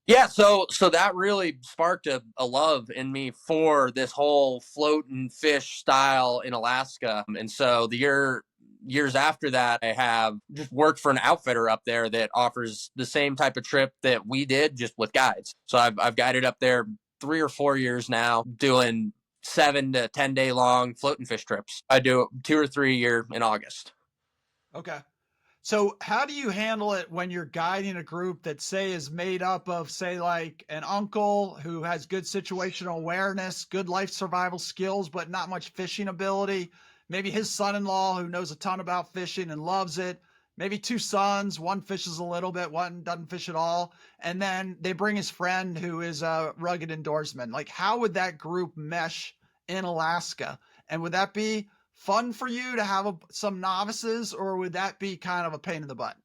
Yeah, so that really sparked a love in me for this whole float and fish style in Alaska. And so the years after that, I have just worked for an outfitter up there that offers the same type of trip that we did, just with guides. So I've guided up there 3 or 4 years now, doing 7 to 10 day long float and fish trips. I do 2 or 3 a year in August. Okay. So how do you handle it when you're guiding a group that, say, is made up of, say, like an uncle who has good situational awareness, good life survival skills, but not much fishing ability? Maybe his son-in-law who knows a ton about fishing and loves it. Maybe 2 sons, one fishes a little bit, one doesn't fish at all. And then they bring his friend who is a rugged outdoorsman. Like, how would that group mesh in Alaska? And would that be fun for you to have some novices, or would that be kind of a pain in the butt?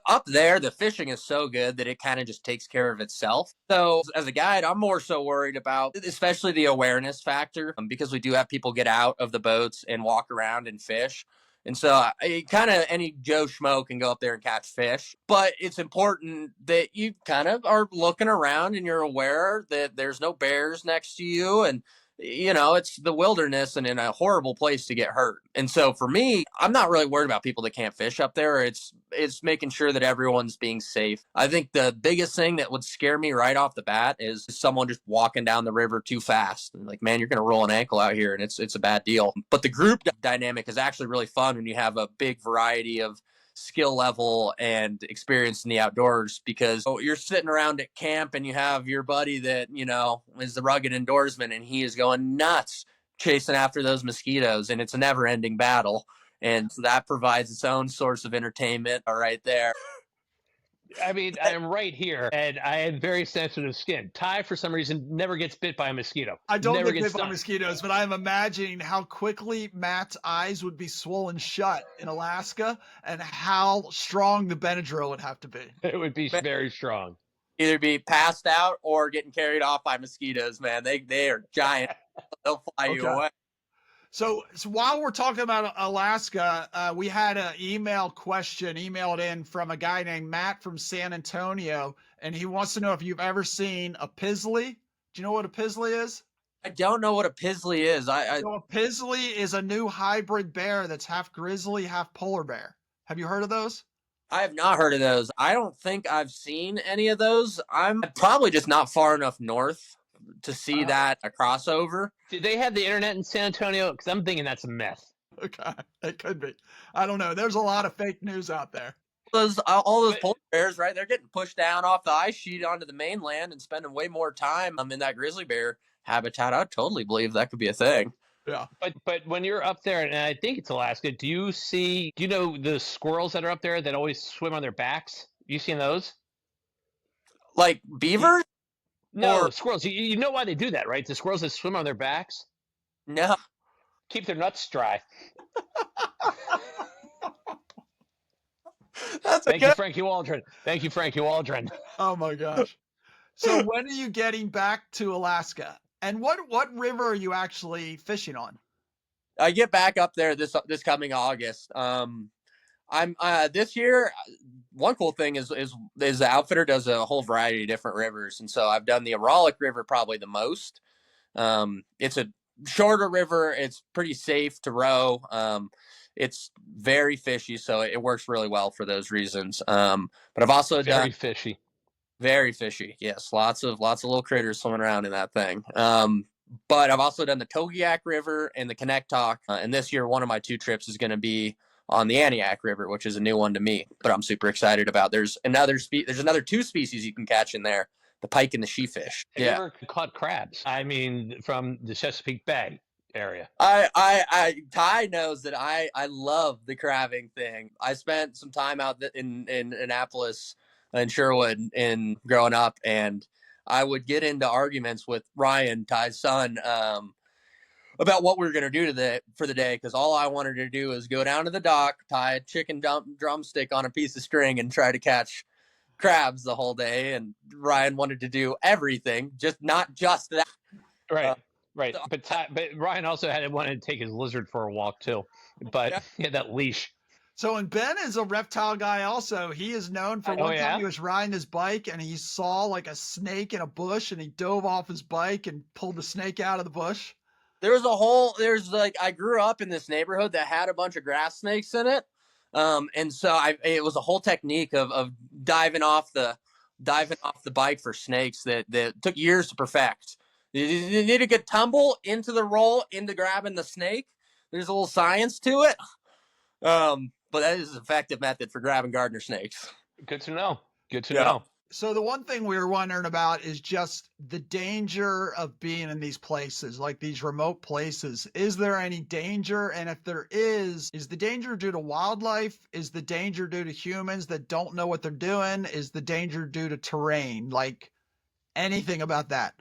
Up there, the fishing is so good that it kind of just takes care of itself. So as a guide, I'm more so worried about, especially the awareness factor, because we do have people get out of the boats and walk around and fish. And so kind of any Joe Schmo can go up there and catch fish. But it's important that you kind of are looking around and you're aware that there's no bears next to you. And it's the wilderness and in a horrible place to get hurt. And so for me, I'm not really worried about people that can't fish up there. It's making sure that everyone's being safe. I think the biggest thing that would scare me right off the bat is someone just walking down the river too fast. And like, man, you're going to roll an ankle out here, and it's a bad deal. But the group dynamic is actually really fun when you have a big variety of skill level and experience in the outdoors, because you're sitting around at camp and you have your buddy that, is the rugged outdoorsman, and he is going nuts chasing after those mosquitoes, and it's a never ending battle. And so that provides its own source of entertainment right there. I mean, I'm right here, and I have very sensitive skin. Ty, for some reason, never gets bit by a mosquito. I don't never get bit by stung. mosquitoes, but I'm imagining how quickly Matt's eyes would be swollen shut in Alaska, and how strong the Benadryl would have to be. It would be very strong. Either be passed out or getting carried off by mosquitoes, man. They are giant. They'll fly you away. So while we're talking about Alaska, we had an email question emailed in from a guy named Matt from San Antonio, and he wants to know if you've ever seen a pizzly. Do you know what a pizzly is? I don't know what a pizzly is. So a pizzly is a new hybrid bear that's half grizzly, half polar bear. Have you heard of those? I have not heard of those. I don't think I've seen any of those. I'm probably just not far enough north to see that a crossover. Did they have the internet in San Antonio? Because I'm thinking that's a myth. Okay, it could be. I don't know. There's a lot of fake news out there. All those polar bears, right? They're getting pushed down off the ice sheet onto the mainland and spending way more time in that grizzly bear habitat. I totally believe that could be a thing. Yeah. But when you're up there, and I think it's Alaska, do you know the squirrels that are up there that always swim on their backs? You seen those? Like beavers? No, squirrels. You know why they do that, right? The squirrels that swim on their backs? No. Keep their nuts dry. Thank you, Frankie Waldron. Thank you, Frankie Waldron. Oh my gosh. So when are you getting back to Alaska? And what river are you actually fishing on? I get back up there this coming August. I'm this year. One cool thing is the outfitter does a whole variety of different rivers, and so I've done the Aralic River probably the most. It's a shorter river. It's pretty safe to row. It's very fishy, so it works really well for those reasons. But I've also done fishy. Very fishy. Yes, lots of little critters swimming around in that thing. But I've also done the Togiak River and the Connecticut. And this year, one of my 2 trips is going to be on the Antioch River, which is a new one to me, but I'm super excited about. There's another 2 species you can catch in there, the pike and the sheefish. Have you ever caught crabs? I mean, from the Chesapeake Bay area. Ty knows that I love the crabbing thing. I spent some time out in Annapolis and Sherwood in growing up, and I would get into arguments with Ryan, Ty's son, about what we were going to do for the day, because all I wanted to do was go down to the dock, tie a chicken drumstick on a piece of string, and try to catch crabs the whole day. And Ryan wanted to do everything, not just that. Right. Right. But Ryan also wanted to take his lizard for a walk too. But he had that leash. So, and Ben is a reptile guy also. He is known for one time he was riding his bike and he saw like a snake in a bush and he dove off his bike and pulled the snake out of the bush. I grew up in this neighborhood that had a bunch of grass snakes in it. And so it was a whole technique of diving off the bike for snakes that took years to perfect. You need a good tumble into the roll, into grabbing the snake. There's a little science to it. But that is an effective method for grabbing gardener snakes. Good to know. Good to know. So the one thing we were wondering about is just the danger of being in these places, like these remote places. Is there any danger? And if there is the danger due to wildlife? Is the danger due to humans that don't know what they're doing? Is the danger due to terrain? Like anything about that?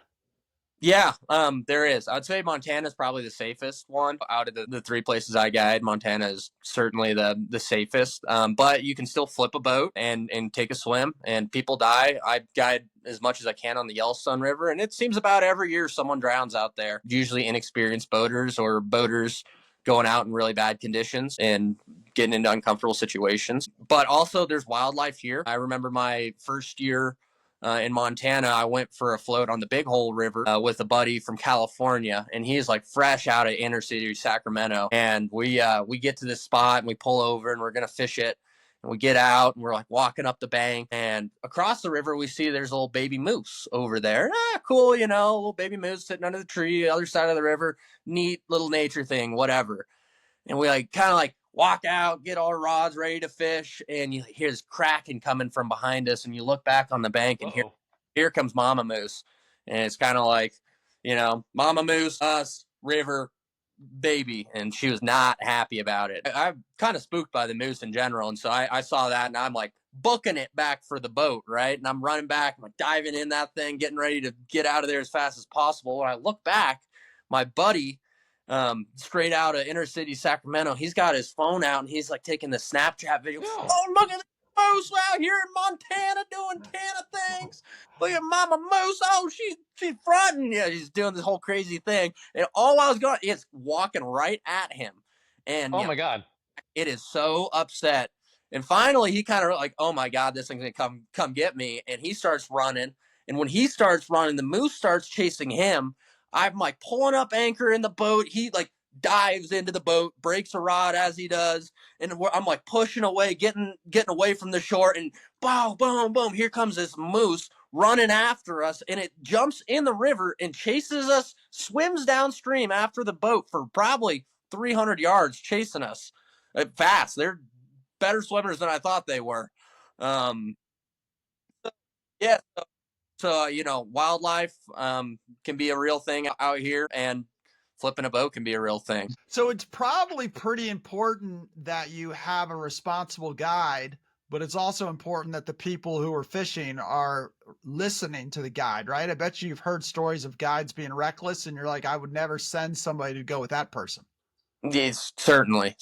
Yeah, there is. I'd say Montana is probably the safest one out of the 3 places I guide. Montana is certainly the safest, but you can still flip a boat and take a swim, and people die. I guide as much as I can on the Yellowstone River, and it seems about every year someone drowns out there, usually inexperienced boaters or boaters going out in really bad conditions and getting into uncomfortable situations. But also there's wildlife here. I remember my first year in Montana, I went for a float on the Big Hole River with a buddy from California, and he's like fresh out of inner city Sacramento. And we get to this spot and we pull over and we're gonna fish it. And we get out and we're like walking up the bank, and across the river we see there's a little baby moose over there. Cool, a little baby moose sitting under the tree, other side of the river. Neat little nature thing, whatever. And we kind of walk out, get our rods ready to fish, and you hear this cracking coming from behind us, and you look back on the bank, and here comes Mama Moose. And it's kind of like, Mama Moose, us, river, baby. And she was not happy about it. I'm kind of spooked by the moose in general, and so I saw that, and I'm like booking it back for the boat, right? And I'm running back, I'm diving in that thing, getting ready to get out of there as fast as possible. When I look back, my buddy, straight out of inner city Sacramento, he's got his phone out and he's taking the Snapchat video. Oh, look at this moose out here in Montana doing Tana things. Look at Mama Moose. Oh, she's fronting. Yeah, she's doing this whole crazy thing. And all I was going, it's walking right at him. And my God, it is so upset. And finally, he kind of oh my God, this thing's gonna come get me. And he starts running. And when he starts running, the moose starts chasing him. I'm pulling up anchor in the boat. He dives into the boat, breaks a rod as he does, and I'm pushing away, getting away from the shore, and boom, boom, boom. Here comes this moose running after us, and it jumps in the river and chases us, swims downstream after the boat for probably 300 yards, chasing us fast. They're better swimmers than I thought they were. Yeah. So, wildlife can be a real thing out here, and flipping a boat can be a real thing. So it's probably pretty important that you have a responsible guide, but it's also important that the people who are fishing are listening to the guide, right? I bet you've heard stories of guides being reckless, and you're like, I would never send somebody to go with that person. Yes, certainly.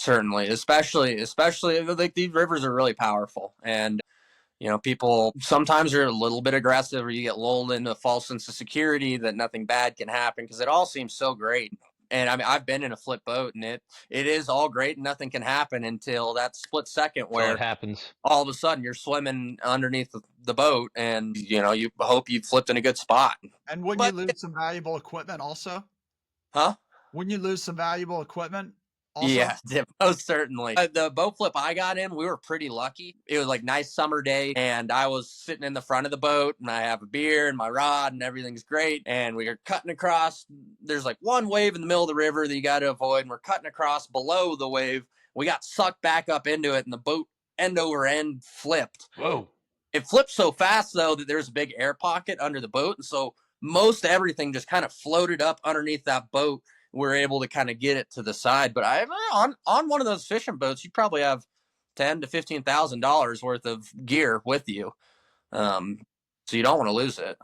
Especially these rivers are really powerful, and people sometimes are a little bit aggressive, or you get lulled into a false sense of security that nothing bad can happen because it all seems so great. And I mean, I've been in a flip boat, and it is all great and nothing can happen until that split second where it happens. All of a sudden you're swimming underneath the boat, and you hope you flipped in a good spot. And wouldn't you lose some valuable equipment also? Huh? Wouldn't you lose some valuable equipment? also? Yeah, most certainly. The boat flip I got in, we were pretty lucky. It was like nice summer day, and I was sitting in the front of the boat, and I have a beer and my rod, and everything's great. And we are cutting across. There's like one wave in the middle of the river that you got to avoid, and we're cutting across below the wave. We got sucked back up into it, and the boat end over end flipped. Whoa. It flipped so fast, though, that there's a big air pocket under the boat, and so most everything just kind of floated up underneath that boat. We're able to kind of get it to the side. But on one of those fishing boats, you probably have $10,000 to $15,000 worth of gear with you, so you don't want to lose it.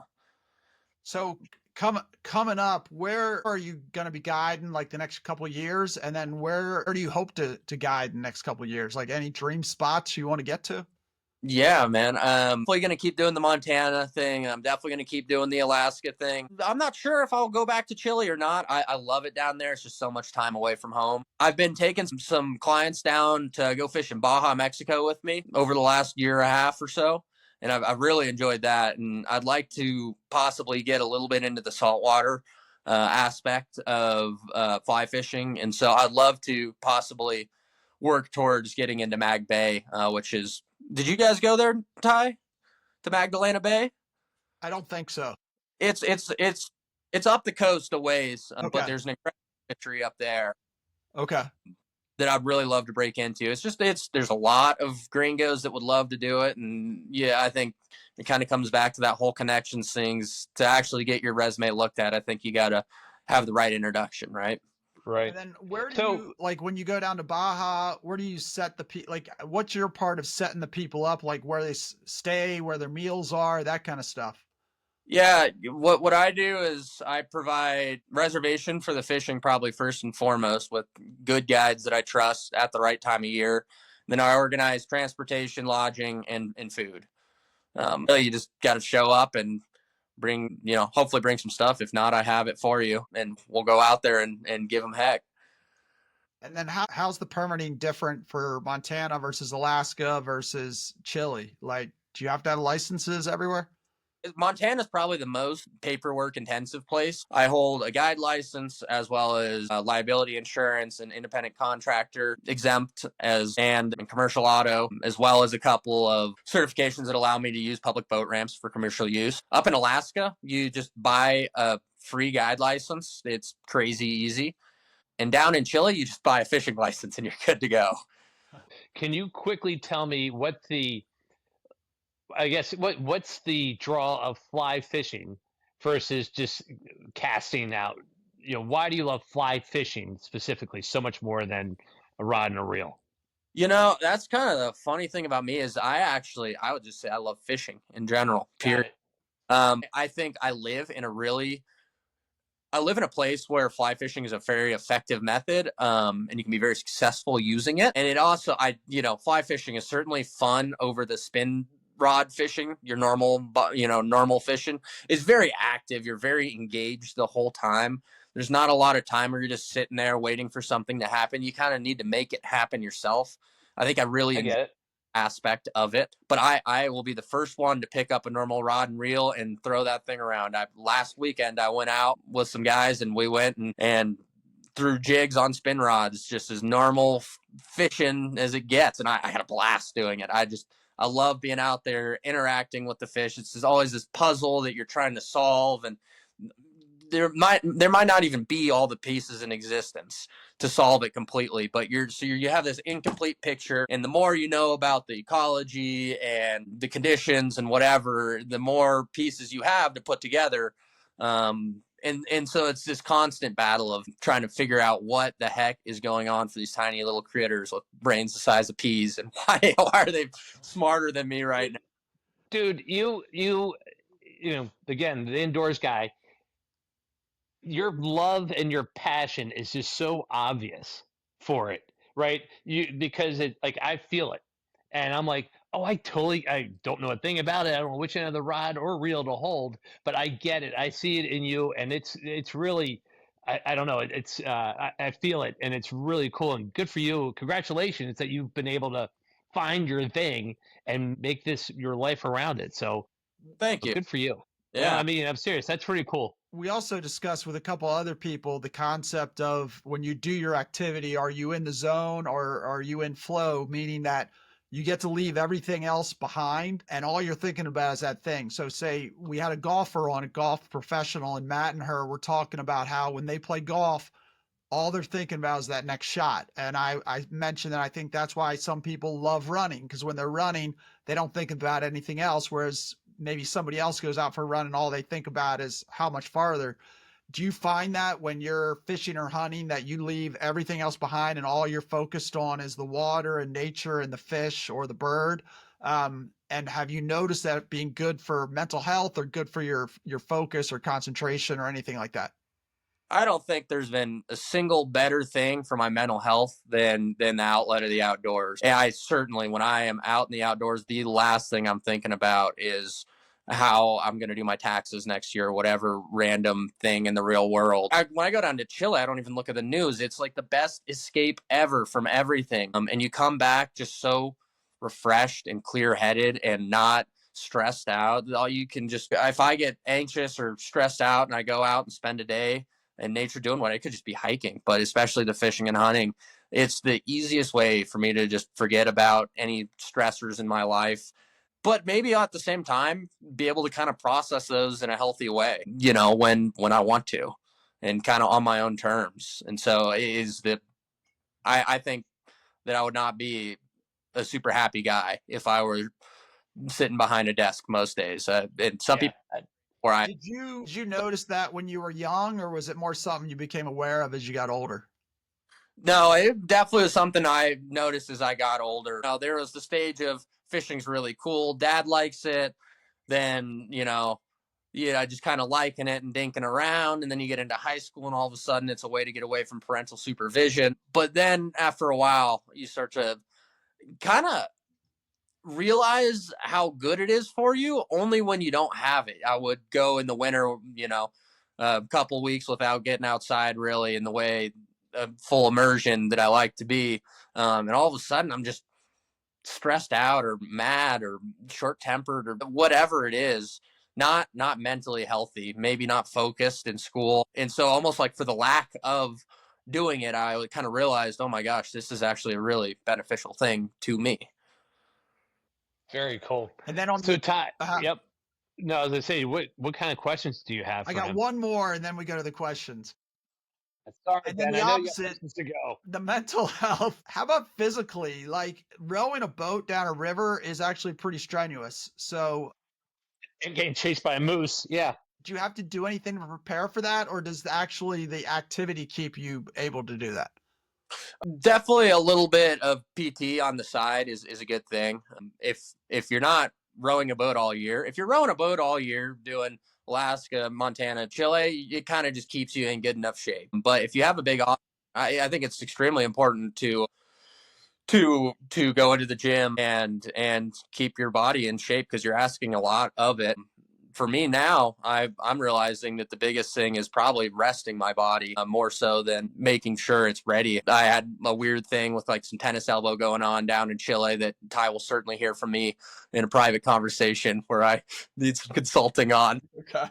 So coming up, where are you going to be guiding like the next couple of years? And then where do you hope to guide the next couple of years? Like any dream spots you want to get to? Yeah, man. I'm definitely going to keep doing the Montana thing. I'm definitely going to keep doing the Alaska thing. I'm not sure if I'll go back to Chile or not. I love it down there. It's just so much time away from home. I've been taking some clients down to go fish in Baja, Mexico with me over the last year and a half or so. And I've really enjoyed that. And I'd like to possibly get a little bit into the saltwater aspect of fly fishing. And so I'd love to possibly work towards getting into Mag Bay, which is, did you guys go there, Ty, to Magdalena Bay? I don't think so. It's up the coast a ways, Okay. but there's an incredible fishery up there Okay. that I'd really love to break into. There's a lot of gringos that would love to do it, and yeah, I think it kind of comes back to that whole connections things. To actually get your resume looked at, I think you got to have the right introduction, right? Right. And then where do you, like when you go down to Baja, where do you set like what's your part of setting the people up, like where they stay, where their meals are, that kind of stuff? Yeah, what I do is I provide reservation for the fishing, probably first and foremost, with good guides that I trust at the right time of year. Then I organize transportation, lodging, and food. Really, you just got to show up and hopefully bring some stuff. If not, I have it for you, and we'll go out there and give them heck. And then how's the permitting different for Montana versus Alaska versus Chile? Like, do you have to have licenses everywhere? Montana's probably the most paperwork intensive place. I hold a guide license as well as liability insurance and independent contractor exempt and commercial auto, as well as a couple of certifications that allow me to use public boat ramps for commercial use. Up in Alaska, you just buy a free guide license. It's crazy easy. And down in Chile, you just buy a fishing license and you're good to go. Can you quickly tell me what's the draw of fly fishing versus just casting out? Why do you love fly fishing specifically so much more than a rod and a reel? That's kind of the funny thing about me is I would just say I love fishing in general, period. I think I live in a place where fly fishing is a very effective method, and you can be very successful using it. And it also, fly fishing is certainly fun over the spin rod fishing. Your normal fishing is very active. You're very engaged the whole time. There's not a lot of time where you're just sitting there waiting for something to happen. You kind of need to make it happen yourself. I think I really enjoy get it. Aspect of it, but I will be the first one to pick up a normal rod and reel and throw that thing around. Last weekend I went out with some guys and we went and threw jigs on spin rods, just as normal fishing as it gets, and I had a blast doing it. I love being out there interacting with the fish. It's always this puzzle that you're trying to solve, and there might not even be all the pieces in existence to solve it completely, but you have this incomplete picture, and the more you know about the ecology and the conditions and whatever, the more pieces you have to put together. And so it's this constant battle of trying to figure out what the heck is going on for these tiny little critters with brains the size of peas, and why are they smarter than me right now? Dude, you again, the indoors guy, your love and your passion is just so obvious for it, right? Because I feel it, and I'm like, oh, I don't know a thing about it. I don't know which end of the rod or reel to hold, but I get it. I see it in you, and it's really, I don't know. I feel it, and it's really cool and good for you. Congratulations that you've been able to find your thing and make this your life around it. So Thank you. good for you. No, Yeah. I mean, I'm serious. That's pretty cool. We also discussed with a couple other people the concept of when you do your activity, are you in the zone or are you in flow? Meaning that you get to leave everything else behind and all you're thinking about is that thing. So, say we had a golfer on, a golf professional, and Matt and her were talking about how when they play golf, all they're thinking about is that next shot. And I mentioned that I think that's why some people love running, because when they're running, they don't think about anything else. Whereas maybe somebody else goes out for a run and all they think about is how much farther. Do you find that when you're fishing or hunting that you leave everything else behind and all you're focused on is the water and nature and the fish or the bird? And have you noticed that being good for mental health or good for your focus or concentration or anything like that? I don't think there's been a single better thing for my mental health than the outlet of the outdoors. And I certainly, when I am out in the outdoors, the last thing I'm thinking about is how I'm going to do my taxes next year, whatever random thing in the real world. When I go down to Chile, I don't even look at the news. It's like the best escape ever from everything. And you come back just so refreshed and clear headed and not stressed out. All you can just, if I get anxious or stressed out and I go out and spend a day in nature doing what, it could just be hiking, but especially the fishing and hunting, it's the easiest way for me to just forget about any stressors in my life, but maybe at the same time be able to kind of process those in a healthy way, when I want to, and kind of on my own terms. And so it is that I think that I would not be a super happy guy if I were sitting behind a desk most days. And some Yeah. people, where I Did you notice that when you were young, or was it more something you became aware of as you got older? No, it definitely was something I noticed as I got older. There was the stage of fishing's really cool. Dad likes it. Then, just kind of liking it and dinking around. And then you get into high school and all of a sudden it's a way to get away from parental supervision. But then after a while, you start to kind of realize how good it is for you only when you don't have it. I would go in the winter, a couple weeks without getting outside really in the way full immersion that I like to be. And all of a sudden I'm just stressed out or mad or short tempered or whatever it is, not mentally healthy, maybe not focused in school. And so almost like for the lack of doing it, I kind of realized, oh my gosh, this is actually a really beneficial thing to me. Very cool. And then on So the, Ty, uh, yep. No, I was gonna say, what kind of questions do you have I for got him? one more, and then we go to the questions. Sorry, And then Ben. the I know you got opposite, places to go. the mental health. How about physically? Like rowing a boat down a river is actually pretty strenuous. So, And getting chased by a moose. Yeah. do you have to do anything to prepare for that, or does actually the activity keep you able to do that? Definitely a little bit of PT on the side is a good thing. If you're not rowing a boat all year, if you're rowing a boat all year doing Alaska, Montana, Chile, it kind of just keeps you in good enough shape. But if you have a big, I think it's extremely important to go into the gym and keep your body in shape because you're asking a lot of it. For me now, I'm realizing that the biggest thing is probably resting my body more so than making sure it's ready. I had a weird thing with like some tennis elbow going on down in Chile that Ty will certainly hear from me in a private conversation where I need some consulting on. Okay.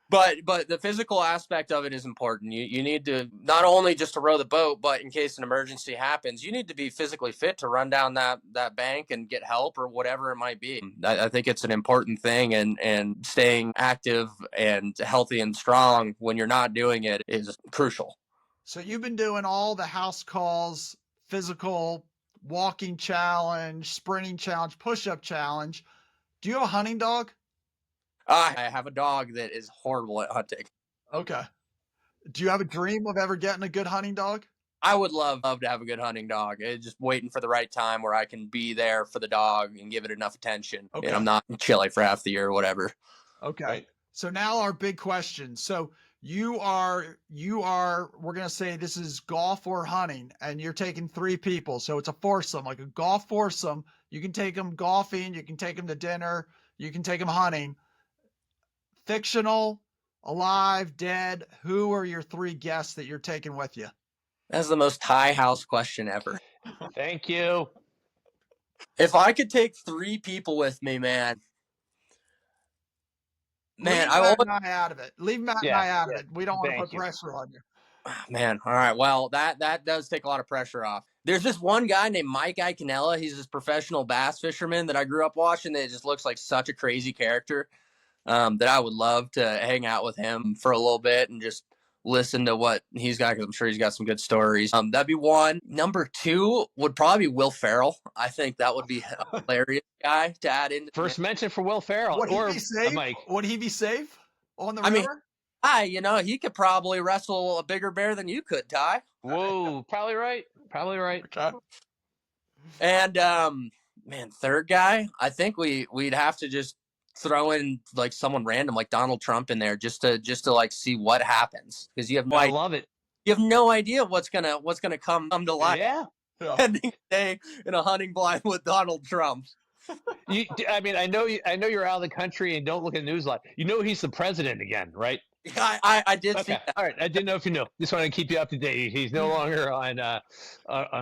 But the physical aspect of it is important. You need to not only just to row the boat, but in case an emergency happens, you need to be physically fit to run down that bank and get help or whatever it might be. I think it's an important thing, and staying active and healthy and strong when you're not doing it is crucial. So you've been doing all the house calls, physical, walking challenge, sprinting challenge, push-up challenge. Do you have a hunting dog? I have a dog that is horrible at hunting. Okay. Do you have a dream of ever getting a good hunting dog? I would love to have a good hunting dog. It's just waiting for the right time where I can be there for the dog and give it enough attention. Okay. And I'm not in Chile for half the year or whatever. Okay. Right. So now our big question. So we're going to say this is golf or hunting, and you're taking three people. So it's a foursome, like a golf foursome. You can take them golfing, you can take them to dinner, you can take them hunting. Fictional, alive, dead. Who are your three guests that you're taking with you? That's the most high house question ever. Thank you. If I could take three people with me, man, Man, Leave I Matt always, and I out of it. Leave Matt and Yeah, I out of yeah. it. We don't want to put Thank you. pressure on you. man. All right. Well, that does take a lot of pressure off. There's this one guy named Mike Iconella. He's this professional bass fisherman that I grew up watching. That just looks like such a crazy character. That I would love to hang out with him for a little bit and just listen to what he's got, because I'm sure he's got some good stories. That'd be one. Number two would probably be Will Ferrell. I think that would be a hilarious guy to add in. First mention for Will Ferrell Would he or be safe? Mike. Would he be safe on the I mean, river? he could probably wrestle a bigger bear than you could, Ty. Whoa, probably right. Probably right. Okay. And man, third guy, I think we'd have to just throw in like someone random like Donald Trump in there just to like see what happens, because I love it. you have no idea what's gonna come to life. Yeah. Ending day in a hunting blind with Donald Trump. I mean, I know you're out of the country and don't look at the news a lot. You know he's the president again, right? Yeah, I did see Okay. that. All right. I didn't know if you knew. Just wanted to keep you up to date. He's no longer on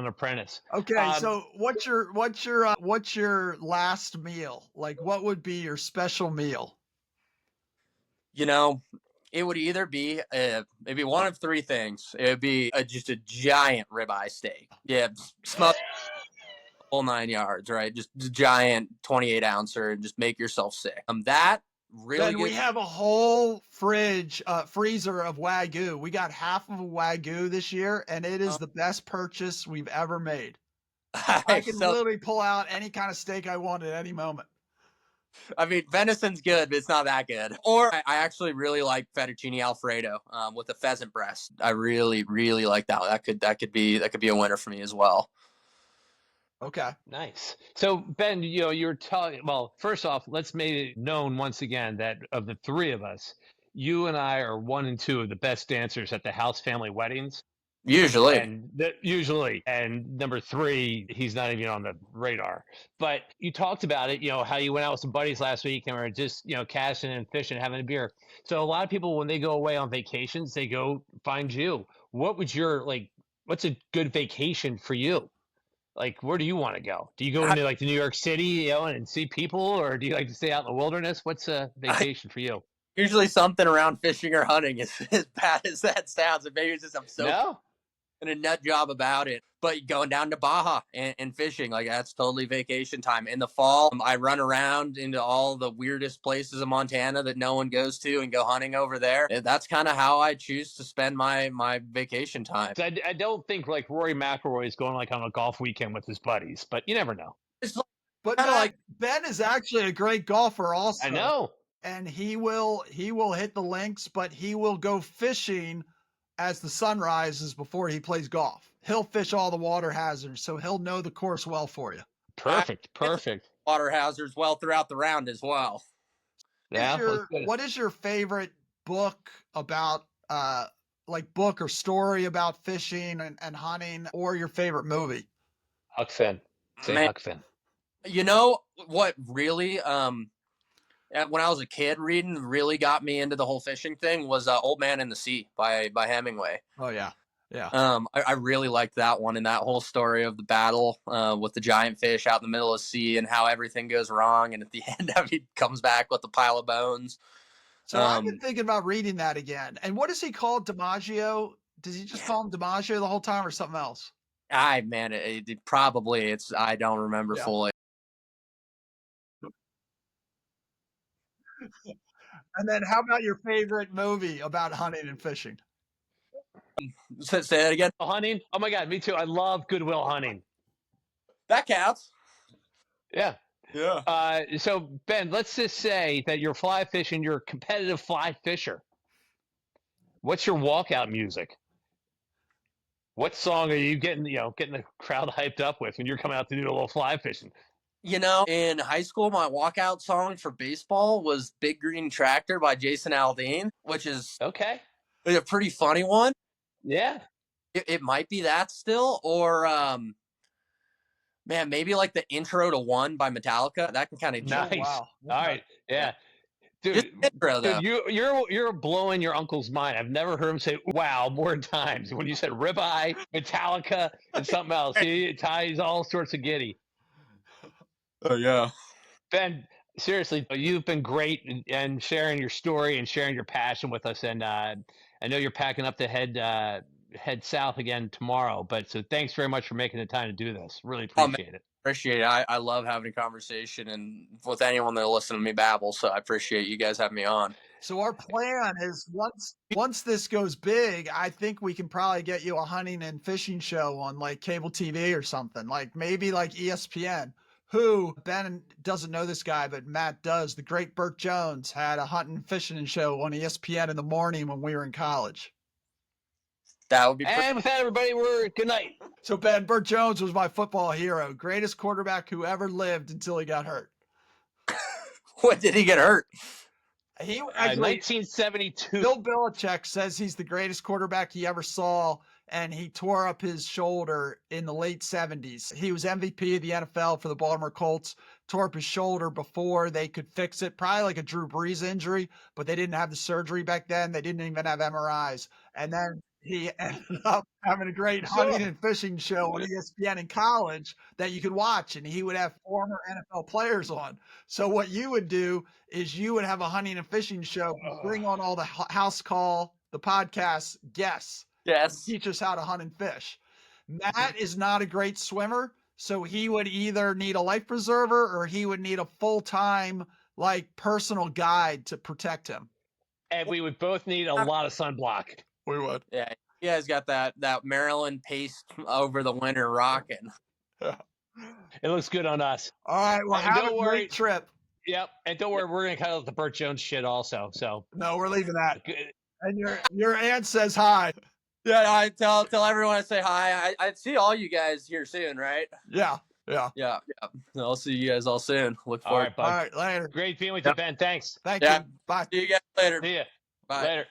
Apprentice. Okay, so what's your last meal? Like, what would be your special meal? It would either be maybe one of three things. It would be just a giant ribeye steak. Yeah, smoke whole 9 yards, right? Just a giant 28 ouncer, and just make yourself sick. That really Then good. we have a whole freezer of Wagyu. We got half of a Wagyu this year, and it is the best purchase we've ever made. I can literally pull out any kind of steak I want at any moment. I mean, venison's good, but it's not that good. Or I actually really like fettuccine Alfredo with a pheasant breast. I really, really like that. That could be a winner for me as well. Okay. Nice. So Ben, you're telling. Well, first off, let's make it known once again that of the three of us, you and I are one and two of the best dancers at the house family weddings. Usually. And number three, he's not even on the radar. But you talked about it, how you went out with some buddies last week and were just, cashing and fishing, having a beer. So a lot of people, when they go away on vacations, they go find you. What's a good vacation for you? Like, where do you want to go? Do you go into like the New York City, and see people, or do you like to stay out in the wilderness? What's a vacation for you? Usually something around fishing or hunting, as bad as that sounds. And maybe it's just I'm so in a nut job about it. But going down to Baja and fishing, like that's totally vacation time. In the fall, I run around into all the weirdest places in Montana that no one goes to and go hunting over there. That's kind of how I choose to spend my vacation time. I don't think like Rory McIlroy is going like on a golf weekend with his buddies, but you never know. But Ben is actually a great golfer also. I know. And he will hit the links, but he will go fishing as the sun rises before he plays golf. He'll fish all the water hazards, so he'll know the course well for you. Perfect. Water hazards well throughout the round as well. Yeah. What is your favorite book about, book or story about fishing and hunting, or your favorite movie? Huck Finn. Huck Finn. You know what really, when I was a kid, reading really got me into the whole fishing thing was Old Man in the Sea by Hemingway. Oh yeah. I really liked that one, and that whole story of the battle with the giant fish out in the middle of the sea and how everything goes wrong, and at the end he comes back with a pile of bones. So I've been thinking about reading that again. And what is he called, DiMaggio? Does he just call him DiMaggio the whole time, or something else? It probably I don't remember fully. And then how about your favorite movie about hunting and fishing? Say that again. Hunting? Oh my God, me too. I love Good Will Hunting. That counts. Yeah. Yeah. So Ben, let's just say that you're fly fishing, you're a competitive fly fisher. What's your walkout music? What song are you getting the crowd hyped up with when you're coming out to do a little fly fishing? In high school, my walkout song for baseball was Big Green Tractor by Jason Aldean, which is okay. A pretty funny one. Yeah. It might be that still, or maybe like the intro to One by Metallica. That can kind of nice. Wow. All right. Yeah. Dude, you're blowing your uncle's mind. I've never heard him say "wow" more times. When you said ribeye, Metallica, and something else, he ties all sorts of giddy. Oh yeah, Ben. Seriously, you've been great and sharing your story and sharing your passion with us. And I know you're packing up to head south again tomorrow. But so thanks very much for making the time to do this. Really Oh, man, appreciate it. appreciate it. I love having a conversation and with anyone that listens to me babble. So I appreciate you guys having me on. So our plan is once this goes big, I think we can probably get you a hunting and fishing show on like cable TV or something, like maybe like ESPN. Who Ben doesn't know this guy, but Matt does. The great Burt Jones had a hunting and fishing show on ESPN in the morning when we were in college. That would be And with that, everybody, we're good night. So Ben, Burt Jones was my football hero, greatest quarterback who ever lived until he got hurt. What did he get hurt? He actually, 1972. Bill Belichick says he's the greatest quarterback he ever saw, and he tore up his shoulder in the late 70s. He was MVP of the NFL for the Baltimore Colts, tore up his shoulder before they could fix it, probably like a Drew Brees injury, but they didn't have the surgery back then. They didn't even have MRIs. And then he ended up having a great hunting and fishing show on ESPN in college that you could watch, and he would have former NFL players on. So what you would do is you would have a hunting and fishing show, bring on all the house call, the podcast guests. Yes. Teach us how to hunt and fish. Matt is not a great swimmer, so he would either need a life preserver or he would need a full-time like personal guide to protect him. And we would both need a lot of sunblock. We would. Yeah, you guys got that Maryland paste over the winter rocking. Yeah. It looks good on us. All right, well, have a great trip. Yep, and don't worry, we're gonna cut out the Burt Jones shit also. So no, we're leaving that. And your aunt says hi. Yeah, I tell everyone I say hi. I see all you guys here soon, right? Yeah. I'll see you guys all soon. Look forward. All right, bud. All right, later. Great being with you, Ben. Thanks. Thank you. Bye. See you guys later. See ya. Bye. Later.